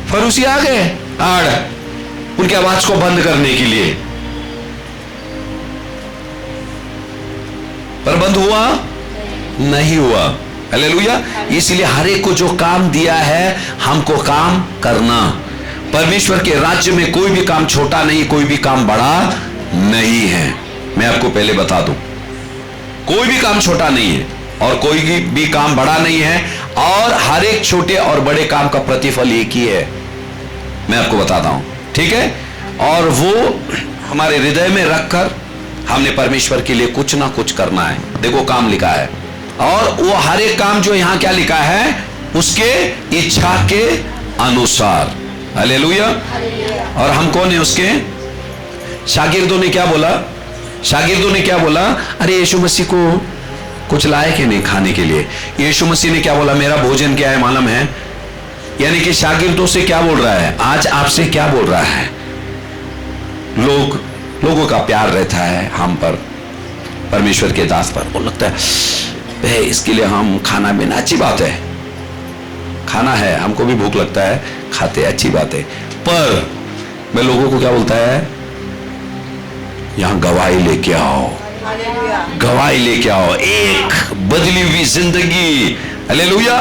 फरीसी आ गए आड़ उनकी आवाज को बंद करने के लिए, पर बंद हुआ नहीं हुआ। हालेलुया। इसलिए हर एक को जो काम दिया है हमको काम करना। परमेश्वर के राज्य में कोई भी काम छोटा नहीं, कोई भी काम बड़ा नहीं है। मैं आपको पहले बता दूं, कोई भी काम छोटा नहीं है और कोई भी काम बड़ा नहीं है, और हर एक छोटे और बड़े काम का प्रतिफल एक ही है। मैं आपको बताता हूं, ठीक है? और वो हमारे हृदय में रखकर हमने परमेश्वर के लिए कुछ ना कुछ करना है। देखो काम लिखा है, और वो हर एक काम जो यहां क्या लिखा है, उसके इच्छा के अनुसार। हालेलुया। और हम कौन है उसके? शागिर्दों ने क्या बोला? शागिर्दों ने क्या बोला? अरे यीशु मसीह को कुछ लाए कि नहीं खाने के लिए? यीशु मसीह ने क्या बोला? मेरा भोजन क्या है मालूम है? यानी कि शागिर्दों से क्या बोल रहा है? आज आपसे क्या बोल रहा है? लोगों का प्यार रहता है हम पर, परमेश्वर के दास पर। वो लगता है इसके लिए हम खाना बिना, अच्छी बात है, खाना है, हमको भी भूख लगता है, खाते, अच्छी बात है। पर मैं लोगों को क्या बोलता है? यहां गवाही लेके आओ, गवाही लेके आओ, एक बदली हुई जिंदगी। हालेलुया।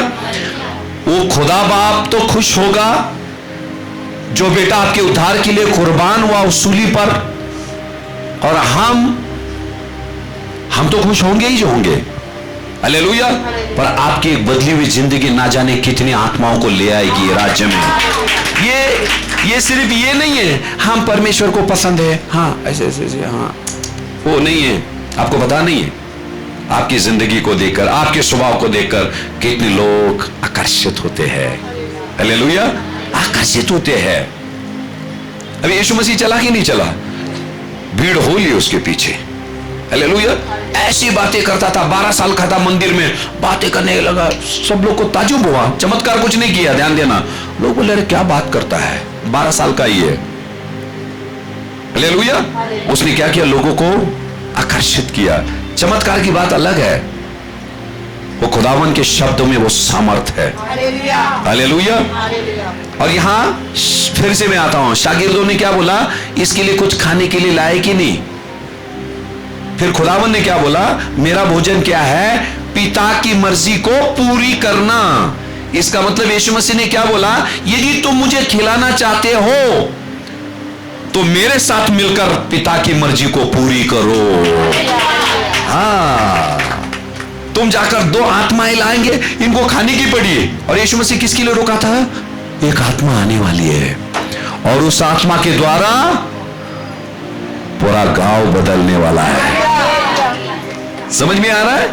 वो खुदा बाप तो खुश होगा जो बेटा आपके उद्धार के लिए कुर्बान हुआ उस सूली पर, और हम तो खुश होंगे ही जो होंगे। हालेलुया। पर आपकी एक बदली हुई जिंदगी ना जाने कितनी आत्माओं को ले आएगी राज्य में। ये सिर्फ ये नहीं है हम परमेश्वर को पसंद है, हाँ ऐसे ऐसे, हाँ वो नहीं है। आपको पता नहीं है, आपकी जिंदगी को देखकर, आपके स्वभाव को देखकर कितने लोग आकर्षित होते हैं। हालेलुया, आकर्षित होते हैं। अभी यीशु मसीह चला कि नहीं चला? भीड़ हो ली उसके पीछे। हालेलुया, ऐसी बातें करता था, 12 साल का था, मंदिर में बातें करने लगा, सब लोग को ताजुब हुआ। चमत्कार कुछ नहीं किया, ध्यान देना। लोग बोले अरे क्या बात करता है, 12 साल का ही है। हालेलुया, उसने क्या किया? लोगों को आकर्षित किया। चमत्कार की बात अलग है, वो खुदावन के शब्दों में वो सामर्थ है। हालेलुया। और यहां फिर से मैं आता हूं, शागिर्दों ने क्या बोला? इसके लिए कुछ खाने के लिए लाए कि नहीं? फिर खुदावन ने क्या बोला? मेरा भोजन क्या है? पिता की मर्जी को पूरी करना। इसका मतलब यीशु मसीह ने क्या बोला? यदि तुम मुझे खिलाना चाहते हो तो मेरे साथ मिलकर पिता की मर्जी को पूरी करो। हाँ, तुम जाकर 2 आत्माएं लाएंगे, इनको खाने की पड़ी। और यीशु मसीह किसके लिए रोका था? एक आत्मा आने वाली है और उस आत्मा के द्वारा पूरा गांव बदलने वाला है। समझ में आ रहा है?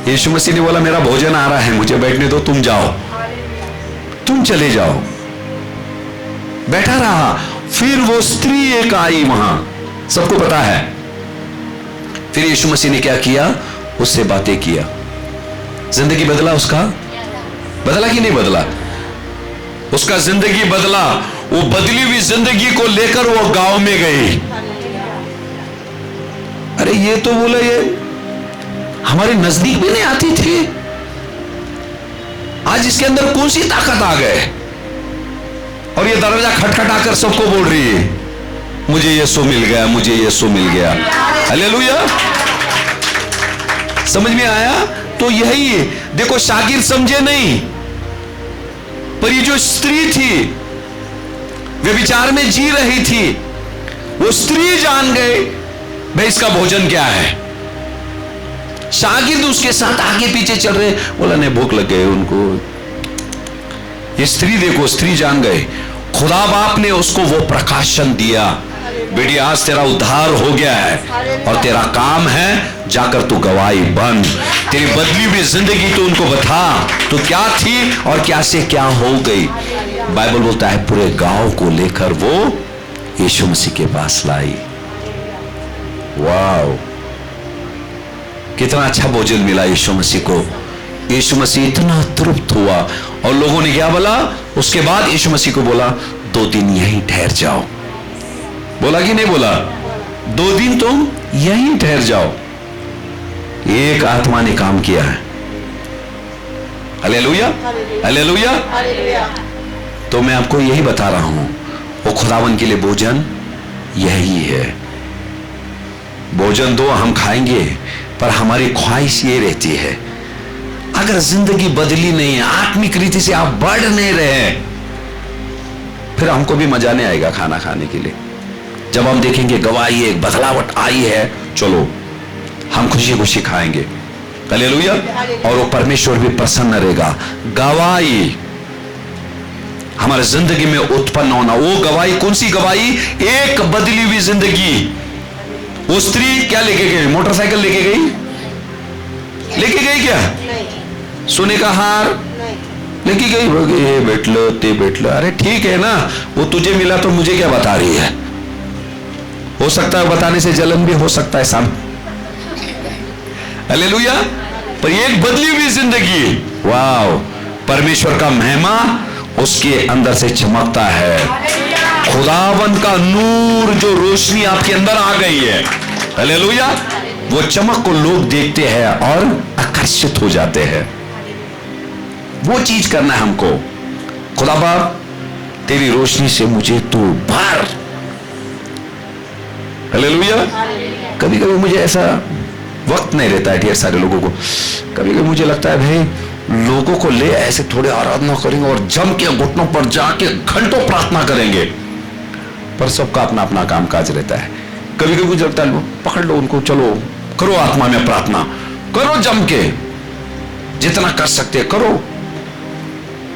यीशु मसीह ने बोला मेरा भोजन आ रहा है, मुझे बैठने दो, तुम जाओ, तुम चले जाओ। बैठा रहा। फिर वो स्त्री एक आई वहां, सबको पता है। फिर यीशु मसीह ने क्या किया? उससे बातें किया। जिंदगी बदला उसका? बदला कि नहीं बदला? उसका जिंदगी बदला। वो बदली हुई जिंदगी को लेकर वो गांव में गई। अरे ये तो बोला ये हमारे नजदीक भी नहीं आती थी, आज इसके अंदर कौन सी ताकत आ गए? और ये दरवाजा खटखटाकर सबको बोल रही है मुझे यीशु मिल गया, मुझे यीशु मिल गया। हालेलुया। समझ में आया? तो यही है। देखो, शागिर्द समझे नहीं, पर ये जो स्त्री थी वे विचार में जी रही थी, वो स्त्री जान गए भाई इसका भोजन क्या है। शागिर्द उसके साथ आगे पीछे चल रहे, बोला नहीं भूख लग गई उनको। ये स्त्री देखो, स्त्री जान गए। खुदा बाप ने उसको वो प्रकाशन दिया, बेटी आज तेरा उद्धार हो गया है और तेरा काम है जाकर तू गवाही बन। तेरी बदली हुई जिंदगी तो उनको बता तो क्या थी और क्या से क्या हो गई। बाइबल बोलता है पूरे गांव को लेकर वो यीशु मसीह के पास लाई। वाह, कितना अच्छा भोजन मिला यीशु मसीह को। यीशु मसीह इतना तृप्त हुआ और लोगों ने क्या बोला? उसके बाद यीशु मसीह को बोला 2 दिन यहीं ठहर जाओ। बोला कि नहीं बोला? 2 दिन तुम यहीं ठहर जाओ। एक आत्मा ने काम किया है। Hallelujah, hallelujah. तो मैं आपको यही बता रहा हूं, वो खुदावन के लिए भोजन यही है। भोजन दो, हम खाएंगे, पर हमारी ख्वाहिश ये रहती है अगर जिंदगी बदली नहीं है, आत्मिक रीति से आप बढ़ नहीं रहे, फिर हमको भी मजा नहीं आएगा खाना खाने के लिए। जब हम देखेंगे गवाही एक बदलावट आई है, चलो हम खुशी खुशी खाएंगे। हालेलुया। और वो परमेश्वर भी प्रसन्न रहेगा। गवाही हमारे जिंदगी में उत्पन्न होना, वो गवाही कौन सी गवाही? एक बदली हुई जिंदगी। वो स्त्री क्या लेके गई? मोटरसाइकिल लेके गई? लेके गई क्या? सोने का हार लेके गई? ये बैठ लो, ते बैठ लो। अरे ठीक है ना, वो तुझे मिला तो मुझे क्या बता रही है? हो सकता है बताने से जलन भी हो सकता है सामने। हालेलुया। पर एक बदली हुई जिंदगी, वाह, परमेश्वर का महिमा उसके अंदर से चमकता है। खुदावन का नूर, जो रोशनी आपके अंदर आ गई है, हालेलुया, वो चमक को लोग देखते हैं और आकर्षित हो जाते हैं। वो चीज करना है हमको। खुदा बाप तेरी रोशनी से मुझे तू भर। हालेलुया। कभी कभी मुझे ऐसा वक्त नहीं रहता है, ढेर सारे लोगों को, कभी कभी मुझे लगता है भाई लोगों को ले ऐसे थोड़े आराधना करेंगे और जम के घुटनों पर जाके घंटों प्रार्थना करेंगे, पर सबका अपना अपना काम काज रहता है। कभी कभी मुझे लगता है पकड़ लो उनको, चलो करो आत्मा में प्रार्थना, करो जम के, जितना कर सकते करो।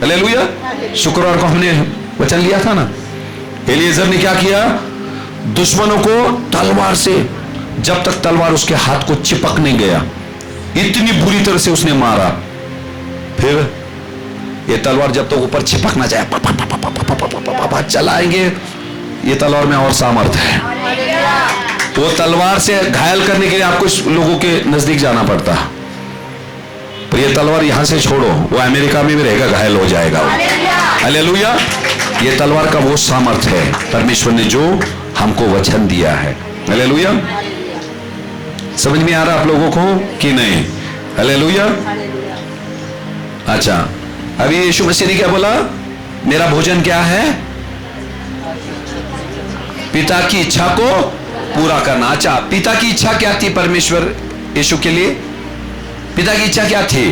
हालेलुया। शुक्रवार को हमने वचन लिया था ना, एलिएजर ने क्या किया? दुश्मनों को तलवार से जब तक तलवार उसके हाथ को चिपक नहीं गया। इतनी बुरी तरह से उसने मारा। फिर ये तलवार जब तक ऊपर चिपकना चाहे चलाएंगे, ये तलवार में और सामर्थ्य है। वो तलवार से घायल करने के लिए आपको लोगों के नजदीक जाना पड़ता। पर ये तलवार यहां से छोड़ो, वो अमेरिका में भी रहेगा, घायल हो जाएगा। हालेलुया। ये तलवार का वो सामर्थ्य है परमेश्वर ने जो हमको वचन दिया है। हालेलुया। समझ में आ रहा आप लोगों को कि नहीं? हालेलुया। अच्छा, अभी यीशु मसीह ने क्या बोला? मेरा भोजन क्या है? पिता की इच्छा को पूरा करना। अच्छा, पिता की इच्छा क्या थी परमेश्वर यीशु के लिए? पिता की इच्छा क्या थी?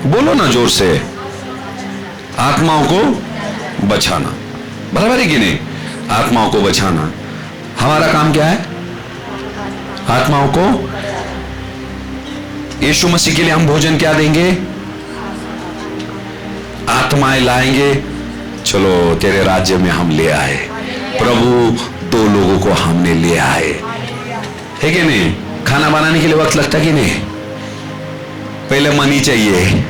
बोलो ना जोर से। आत्माओं को बचाना। बराबर है कि नहीं? आत्माओं को बचाना। हमारा काम क्या है? आत्माओं को। यीशु मसीह के लिए हम भोजन क्या देंगे? आत्माएं लाएंगे। चलो तेरे राज्य में हम ले आए प्रभु, 2 लोगों को हमने ले आए, है कि नहीं? खाना बनाने के लिए वक्त लगता कि नहीं? पहले मनी चाहिए।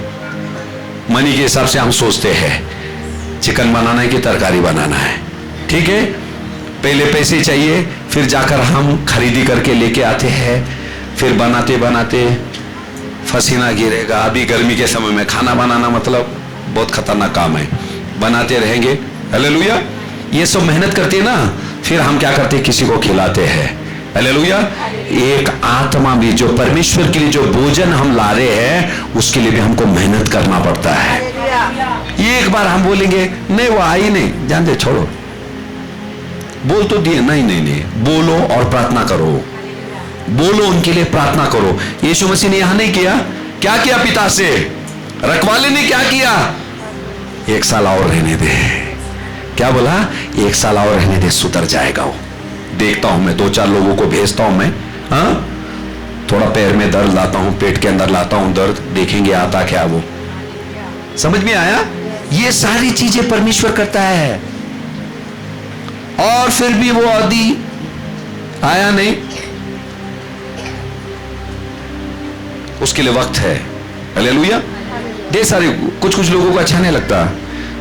मनी के हिसाब से हम सोचते हैं चिकन बनाना है कि तरकारी बनाना है, ठीक है? पहले पैसे चाहिए, फिर जाकर हम खरीदी करके लेके आते हैं, फिर बनाते बनाते पसीना गिरेगा। अभी गर्मी के समय में खाना बनाना मतलब बहुत खतरनाक काम है, बनाते रहेंगे। हालेलुया। ये सब मेहनत करते हैं ना, फिर हम क्या करते हैं? किसी को खिलाते हैं। हालेलुया। एक आत्मा भी जो परमेश्वर के लिए जो भोजन हम ला रहे हैं, उसके लिए भी हमको मेहनत करना पड़ता है। एक बार हम बोलेंगे नहीं वो आई नहीं, जान दे, छोड़ो, बोल तो दिए, नहीं नहीं नहीं, बोलो और प्रार्थना करो। बोलो, उनके लिए प्रार्थना करो। यीशु मसीह ने यहां नहीं किया? क्या किया पिता से? रखवाले ने क्या किया? 1 साल और रहने दे। क्या बोला? 1 साल और रहने दे, सुधर जाएगा वो। देखता हूं मैं 2-4 लोगों को भेजता हूं मैं, हाँ, थोड़ा पैर में दर्द लाता हूं, पेट के अंदर लाता हूं दर्द, देखेंगे आता क्या वो। समझ में आया? ये सारी चीजें परमेश्वर करता है। और फिर भी वो आदि आया नहीं, उसके लिए वक्त है। हालेलुया। ढेर सारे कुछ लोगों को अच्छा नहीं लगता।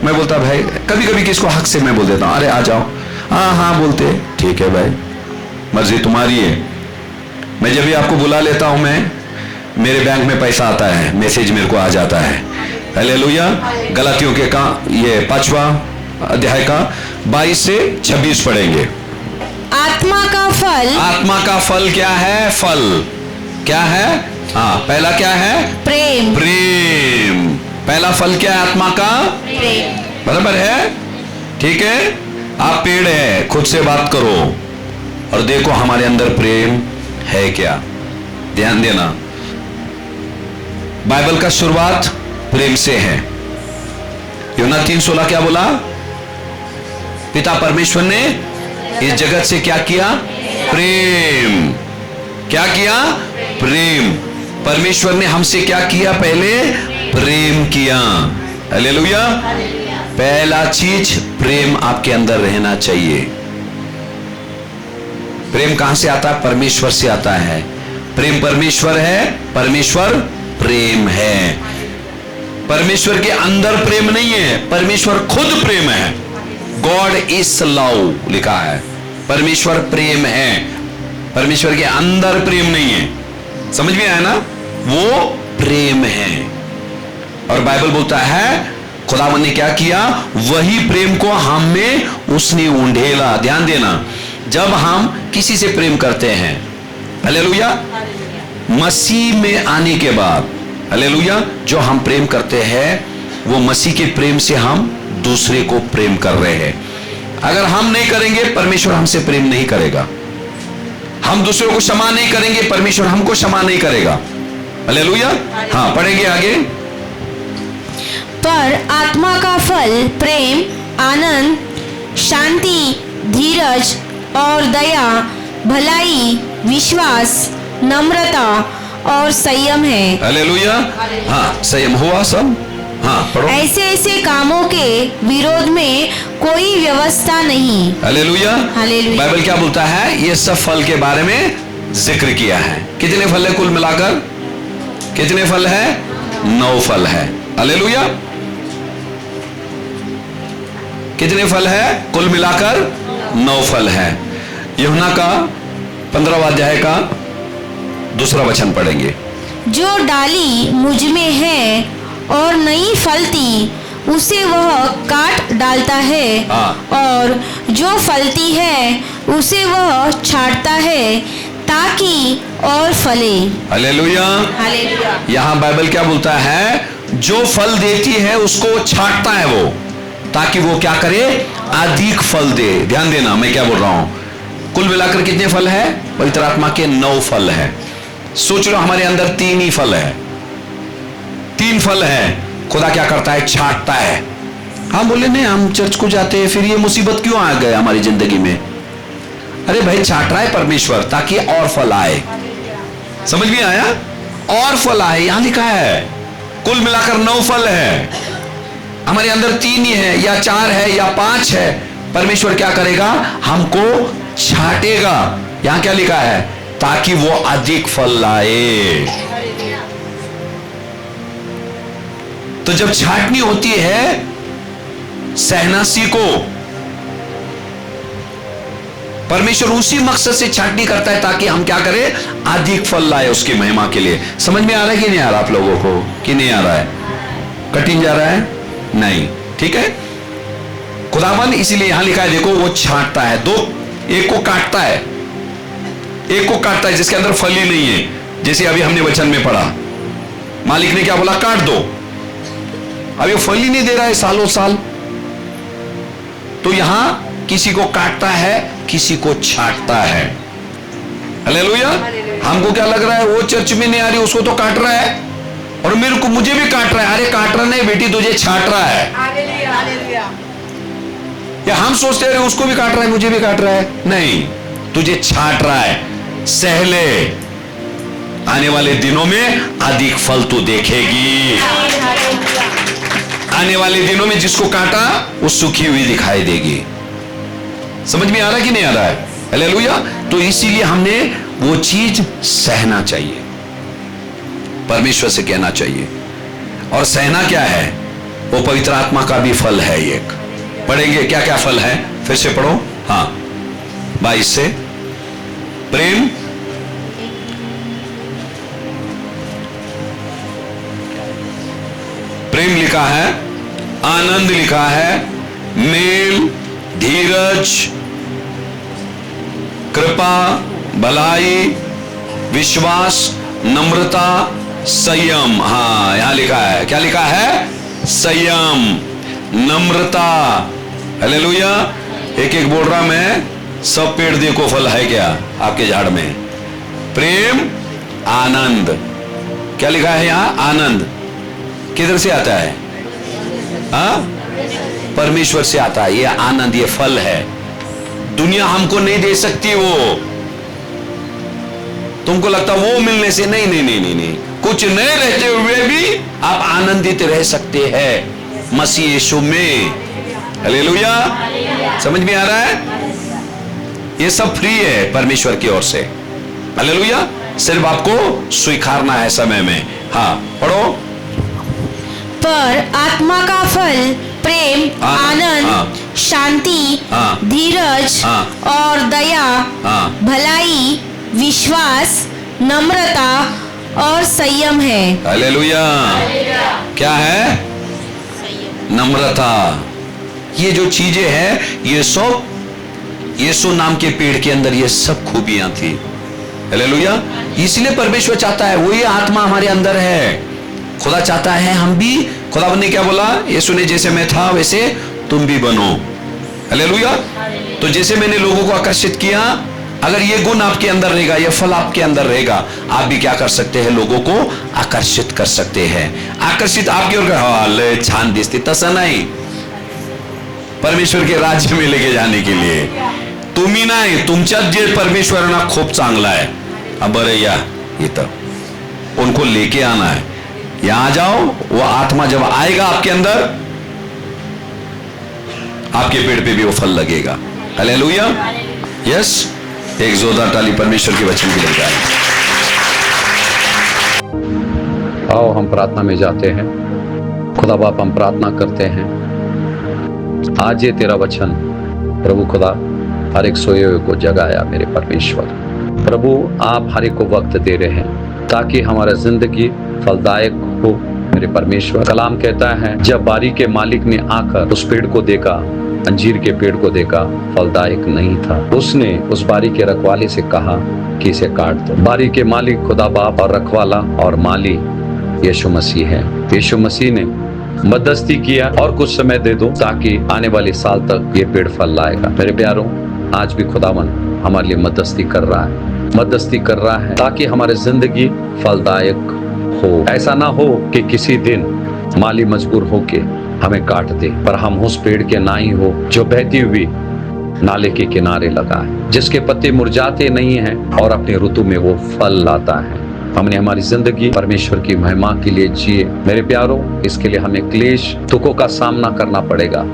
मैं बोलता भाई, कभी कभी किसको हक से मैं बोल देता हूं, अरे आ जाओ, हाँ हाँ बोलते, ठीक है भाई, मर्जी तुम्हारी है। मैं जब भी आपको बुला लेता हूं, मैं मेरे बैंक में पैसा आता है, मैसेज मेरे को आ जाता है। हालेलुया। गलातियों के का ये 5वां अध्याय का 22 से 26 पढ़ेंगे। आत्मा का फल। आत्मा का फल क्या है? फल क्या है? हाँ, पहला क्या है? प्रेम। प्रेम। पहला फल क्या है आत्मा का? प्रेम। बराबर है, ठीक है? आप पेड़ है, खुद से बात करो और देखो हमारे अंदर प्रेम है क्या। ध्यान देना, बाइबल का शुरुआत प्रेम से है। यूहन्ना 3:16 क्या बोला? पिता परमेश्वर ने इस जगत से क्या किया? प्रेम। क्या किया? प्रेम। परमेश्वर ने हमसे क्या किया? पहले प्रेम किया। हालेलुया। पहला चीज प्रेम आपके अंदर रहना चाहिए। प्रेम कहां से आता है? परमेश्वर से आता है। प्रेम परमेश्वर है, परमेश्वर प्रेम है। परमेश्वर के अंदर प्रेम नहीं है, परमेश्वर खुद प्रेम है। गॉड इज लव लिखा है। परमेश्वर प्रेम है, परमेश्वर के अंदर प्रेम नहीं है। समझ में आया ना? वो प्रेम है। और बाइबल बोलता है खुदावन ने क्या किया? वही प्रेम को हम में उसने उंडेला। ध्यान देना, जब हम किसी से प्रेम करते हैं, हालेलुया, मसीह में आने के बाद, हालेलुया, जो हम प्रेम करते हैं वो मसीह के प्रेम से हम दूसरे को प्रेम कर रहे हैं। अगर हम नहीं करेंगे, परमेश्वर हमसे प्रेम नहीं करेगा। हम दूसरों को क्षमा नहीं करेंगे, परमेश्वर हमको क्षमा नहीं करेगा। हालेलुया। हाँ, पढ़ेंगे आगे। पर आत्मा का फल प्रेम, आनंद, शांति, धीरज और दया, भलाई, विश्वास, नम्रता और संयम है। हालेलुया। हाँ, संयम हुआ सब। हाँ पढ़ो। ऐसे ऐसे कामों के विरोध में कोई व्यवस्था नहीं। हालेलुया। हालेलुया। बाइबल क्या बोलता है? ये सब फल के बारे में जिक्र किया है। कितने फल है कुल मिलाकर? कितने फल है? 9 फल है। हालेलुया। कितने फल है कुल मिलाकर? 9 फल है। यूहन्ना का 15वां अध्याय का 2 वचन पढ़ेंगे। जो डाली मुझ में है और नहीं फलती उसे वह काट डालता है, हाँ। और जो फलती है उसे वह छांटता है ताकि और फले। हालेलुया। हालेलुया। यहां बाइबल क्या बोलता है? जो फल देती है उसको छांटता है वो, ताकि वो क्या करे? अधिक फल दे। ध्यान देना मैं क्या बोल रहा हूं। कुल मिलाकर कितने फल है? पवित्र आत्मा के 9 फल है। सोच लो हमारे अंदर 3 ही फल है, 3 फल है। खुदा क्या करता है? छांटता है। हम बोले नहीं हम चर्च को जाते हैं, फिर ये मुसीबत क्यों आ गए हमारी जिंदगी में? अरे भाई छांट रहा है परमेश्वर ताकि और फल आए। समझ में आया? और फल आए, यहां लिखा है। कुल मिलाकर 9 फल है। हमारे अंदर 3 ही है या 4 है या 5 है। परमेश्वर क्या करेगा? हमको छांटेगा। यहां क्या लिखा है? ताकि वो अधिक फल लाए। तो जब छांटनी होती है सहना सीखो। परमेश्वर उसी मकसद से छांटनी करता है ताकि हम क्या करें? अधिक फल लाए उसकी महिमा के लिए। समझ में आ रहा है कि नहीं आ रहा आप लोगों को? कि नहीं आ रहा है? कठिन जा रहा है? नहीं। ठीक है। खुदावन इसीलिए यहां लिखा है, देखो वो छांटता है। एक को काटता है, एक को काटता है जिसके अंदर फल ही नहीं है। जैसे अभी हमने वचन में पढ़ा, मालिक ने क्या बोला? काट दो। अब ये फल ही नहीं दे रहा है सालों साल। तो यहां किसी को काटता है, किसी को छांटता है। हालेलुया। हमको क्या लग रहा है? वो चर्च में नहीं आ रही, उसको तो काट रहा है, और मेरे को मुझे भी काट रहा है। अरे काट रहा नहीं बेटी, तुझे छांट रहा है। या हम सोचते हैं उसको भी काट रहा है, मुझे भी काट रहा है। नहीं, तुझे छांट रहा है। सहले, आने वाले दिनों में अधिक फल तू देखेगी। आने वाले दिनों में जिसको काटा वो सूखी हुई दिखाई देगी। समझ में आ रहा है कि नहीं आ रहा है? हालेलुया। तो इसीलिए हमने वो चीज सहना चाहिए, परमेश्वर से कहना चाहिए। और सहना क्या है? वो पवित्र आत्मा का भी फल है। एक पढ़ेंगे क्या क्या फल है, फिर से पढ़ो। हाँ 22 से। प्रेम, प्रेम लिखा है, आनंद लिखा है, मेल, धीरज, कृपा, भलाई, विश्वास, नम्रता, संयम। हाँ यहां लिखा है, क्या लिखा है? संयम, नम्रता। हालेलुया। एक एक बोल रहा मैं, सब पेड़ देखो फल है क्या आपके झाड़ में? प्रेम, आनंद। क्या लिखा है यहां? आनंद किधर से आता है? हाँ परमेश्वर से आता है। ये आनंद, ये फल है। दुनिया हमको नहीं दे सकती। वो तुमको लगता वो मिलने से नहीं, नहीं नहीं नहीं नहीं, कुछ नहीं रहते हुए भी आप आनंदित रह सकते हैं मसीह यीशु में। हालेलुया। समझ में आ रहा है? ये सब फ्री है परमेश्वर की ओर से। हालेलुया। सिर्फ आपको स्वीकारना है समय में। हाँ पढ़ो। पर आत्मा का फल प्रेम, आनंद, शांति, धीरज और दया, भलाई, विश्वास, नम्रता और संयम है। हालेलुया। क्या है? नम्रता। ये जो चीजें हैं ये सब यीशु नाम के पेड़ के अंदर ये सब खूबियां थी। हालेलुया। इसलिए परमेश्वर चाहता है, वही आत्मा हमारे अंदर है। खुदा चाहता है हम भी, खुदा ने क्या बोला? यीशु ने जैसे मैं था वैसे तुम भी बनो। हालेलुया। तो जैसे मैंने लोगों को आकर्षित किया, अगर ये गुण आपके अंदर रहेगा, ये फल आपके अंदर रहेगा, आप भी क्या कर सकते हैं? लोगों को आकर्षित कर सकते हैं। आकर्षित आपकी ओर छान दिसते तसं नाही, परमेश्वर के राज्य में लेके जाने के लिए। तुम्ही नाही, तुमच्यात जे परमेश्वर ना खूप चांगला है, बरं या इथं उनको लेके आना है। यहां आ जाओ। वो आत्मा जब आएगा आपके अंदर, आपके पेड़ पे भी वो फल लगेगा। Hallelujah, yes. एक जोरदार ताली परमेश्वर के वचन के लिए गाएं। आओ हम प्रार्थना में जाते हैं। खुदा बाप, हम प्रार्थना करते हैं आज ये तेरा वचन प्रभु खुदा हर एक सोए हुए को जगाया मेरे परमेश्वर। प्रभु आप हर एक को वक्त दे रहे हैं ताकि हमारा जिंदगी फलदायक हो मेरे परमेश्वर। कलाम कहता है जब बारी के मालिक ने आकर उस पेड़ को देखा, अंजीर के पेड़ को देखा, फलदायक नहीं था, उसने उस बारी के रखवाले से कहा कि इसे काट दो। बारी के मालिक खुदा बाप और रखवाला और माली यीशु मसीह है। यीशु मसीह ने मध्यस्थी किया और कुछ समय दे दो ताकि आने वाले साल तक ये पेड़ फल लाएगा। मेरे प्यारों, आज भी खुदावन हमारे लिए मध्यस्थी कर रहा है ताकि हमारी जिंदगी फलदायक हो। ऐसा ना हो कि किसी दिन माली मजबूर होके हमें काट दे, पर हम उस पेड़ के ना ही हो जो बहती हुई नाले के किनारे लगा है, जिसके पत्ते मुरझाते नहीं हैं और अपने ऋतु में वो फल लाता है। हमने हमारी जिंदगी परमेश्वर की महिमा के लिए जिए। मेरे प्यारों, इसके लिए हमें क्लेश दुखों का सामना करना पड़ेगा।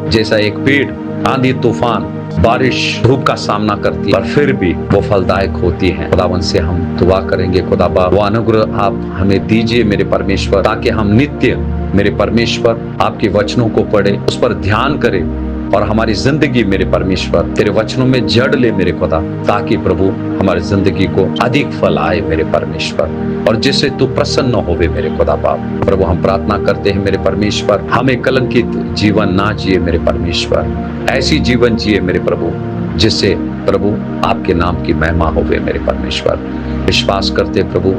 जैसा एक पेड़ आंधी तूफान बारिश धूप का सामना करती है पर फिर भी वो फलदायक होती है। खुदावन से हम दुआ करेंगे, खुदा बाप वो अनुग्रह आप हमें दीजिए मेरे परमेश्वर, ताकि हम नित्य मेरे परमेश्वर आपके वचनों को पढ़े, उस पर ध्यान करें और हमारी जिंदगी मेरे परमेश्वर तेरे वचनों में जड़ ले मेरे खुदा, ताकि प्रभु हमारी जिंदगी को अधिक फल आए मेरे परमेश्वर, और जिससे तू प्रसन्न होवे मेरे खुदा बाप। प्रभु हम प्रार्थना करते हैं मेरे परमेश्वर, हमें कलंकित जीवन ना जिए मेरे परमेश्वर, ऐसी जीवन जिए मेरे प्रभु जिससे प्रभु आपके नाम की महिमा होवे मेरे परमेश्वर। विश्वास करते प्रभु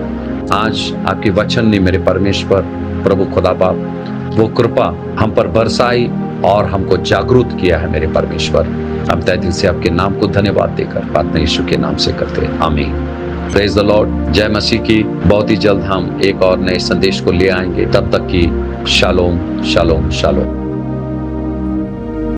आज आपके वचन ने मेरे परमेश्वर प्रभु खुदा बाप वो कृपा हम पर बरसाई और हमको जागरूक किया है मेरे परमेश्वर। हम तहे दिल से आपके नाम को धन्यवाद देकर प्रार्थना यीशु के नाम से करते हैं, आमीन। Praise the Lord. जय मसीह की। बहुत ही जल्द हम एक और नए संदेश को ले आएंगे। तब तक की शालोम शालोम शालोम।